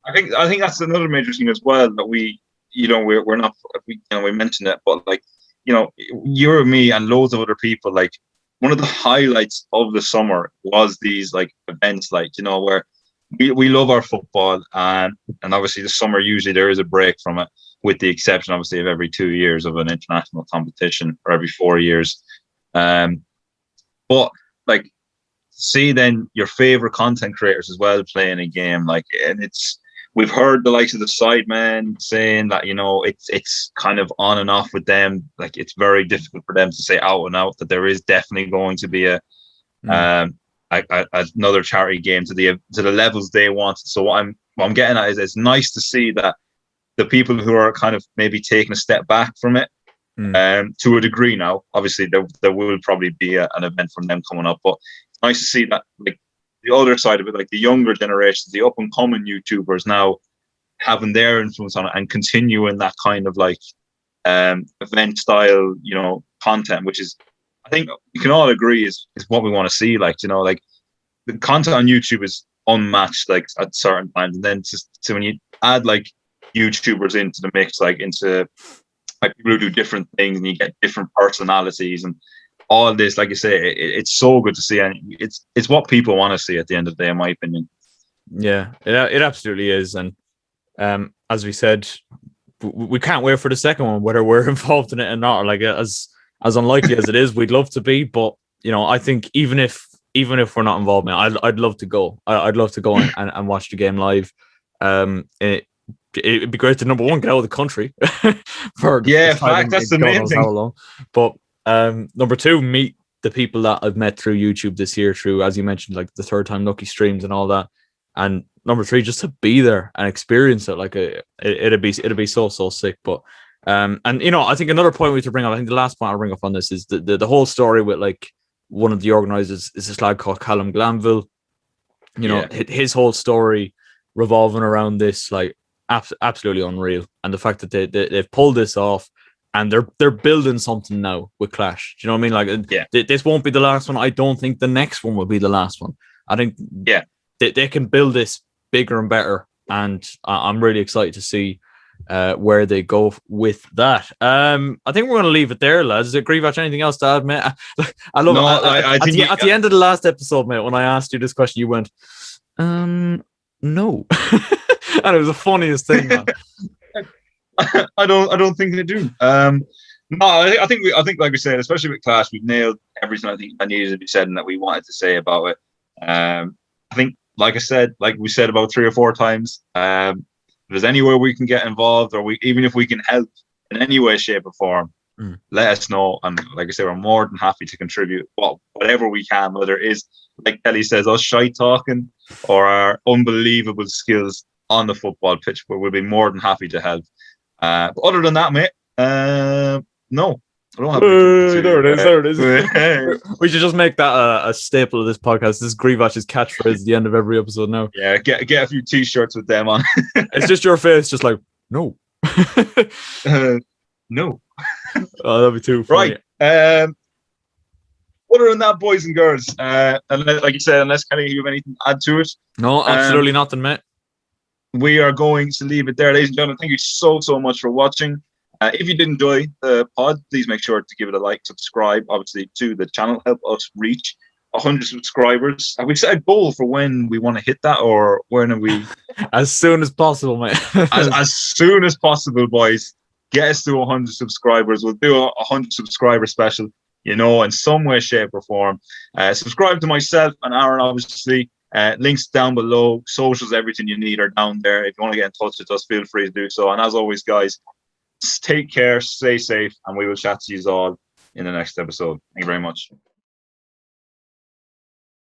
I think that's another major thing as well, that we're not, we mentioned it, but like, you and me and loads of other people, like one of the highlights of the summer was these like events, like, where we love our football, and obviously the summer usually there is a break from it, with the exception obviously of every 2 years of an international competition, or every 4 years. But like, see then your favorite content creators as well playing a game, like, and we've heard the likes of the Sidemen saying that, it's kind of on and off with them. Like it's very difficult for them to say out and out that there is definitely going to be another charity game to the levels they want. So what I'm getting at is, it's nice to see that the people who are kind of maybe taking a step back from it, to a degree now, obviously there will probably be an event from them coming up, but it's nice to see that, like, the other side of it, like the younger generations, the up and coming YouTubers now having their influence on it and continuing that kind of like event style, content, which is I think we can all agree is what we want to see. Like, you know, like the content on YouTube is unmatched, like at certain times, and then just so when you add like YouTubers into the mix, like into like people who do different things, and you get different personalities and all this, like you say, it's so good to see, and it's what people want to see at the end of the day, in my opinion. Yeah, it absolutely is. And as we said, we can't wait for the second one, whether we're involved in it or not. Like as unlikely as it is, we'd love to be, but you know, I think even if we're not involved, man, I'd love to go. I'd love to go and watch the game live. It'd be great to, number one, get out of the country for yeah, fact, that's the main thing. How long. But number two, meet the people that I've met through YouTube this year, through, as you mentioned, like the Third Time Lucky streams and all that. And number three, just to be there and experience it, like it'd be so sick. But and you know, I think another point we have to bring up, I think the last point I'll bring up on this is the whole story with like one of the organizers is this lad called Callum Glanville. You know, his whole story revolving around this, like absolutely unreal. And the fact that they've pulled this off and they're building something now with Clash. Do you know what I mean? Like, this won't be the last one. I don't think the next one will be the last one. I think they can build this bigger and better, and I'm really excited to see where they go with that. I think we're going to leave it there, lads. Is it Grievach? Anything else to add, mate? I love I think at the end of the last episode, mate, when I asked you this question, you went, no. And it was the funniest thing, man. I don't think they do. No, I think like we said, especially with Clash, we've nailed everything I think that needed to be said and that we wanted to say about it. I think, like I said, like we said about 3 or 4 times, if there's anywhere we can get involved, or even if we can help in any way, shape, or form, let us know. And like I said, we're more than happy to contribute whatever we can, whether it is, like Kelly says, us shite talking or our unbelievable skills on the football pitch, but we'll be more than happy to help. But other than that, mate, no, I don't have there it is. We should just make that a staple of this podcast. This is Grievach's catchphrase at the end of every episode now. Yeah, get a few t-shirts with them on. It's just your face, just like, no. No. Oh, that'd be too funny. Right. Other than that, boys and girls, and like you said, unless Kenny, you have anything to add to it? No, absolutely nothing, mate. We are going to leave it there, ladies and gentlemen. Thank you so much for watching. If you did enjoy the pod, please make sure to give it a like, subscribe, obviously, to the channel. Help us reach 100 subscribers. Have we set a goal for when we want to hit that, or when are we? As soon as possible, mate. as soon as possible, boys. Get us to 100 subscribers. We'll do a 100 subscriber special, you know, in some way, shape, or form. Subscribe to myself and Aaron, obviously. Links down below. Socials, everything you need are down there. If you want to get in touch with us, feel free to do so. And as always, guys, take care, stay safe, and we will chat to you all in the next episode. Thank you very much.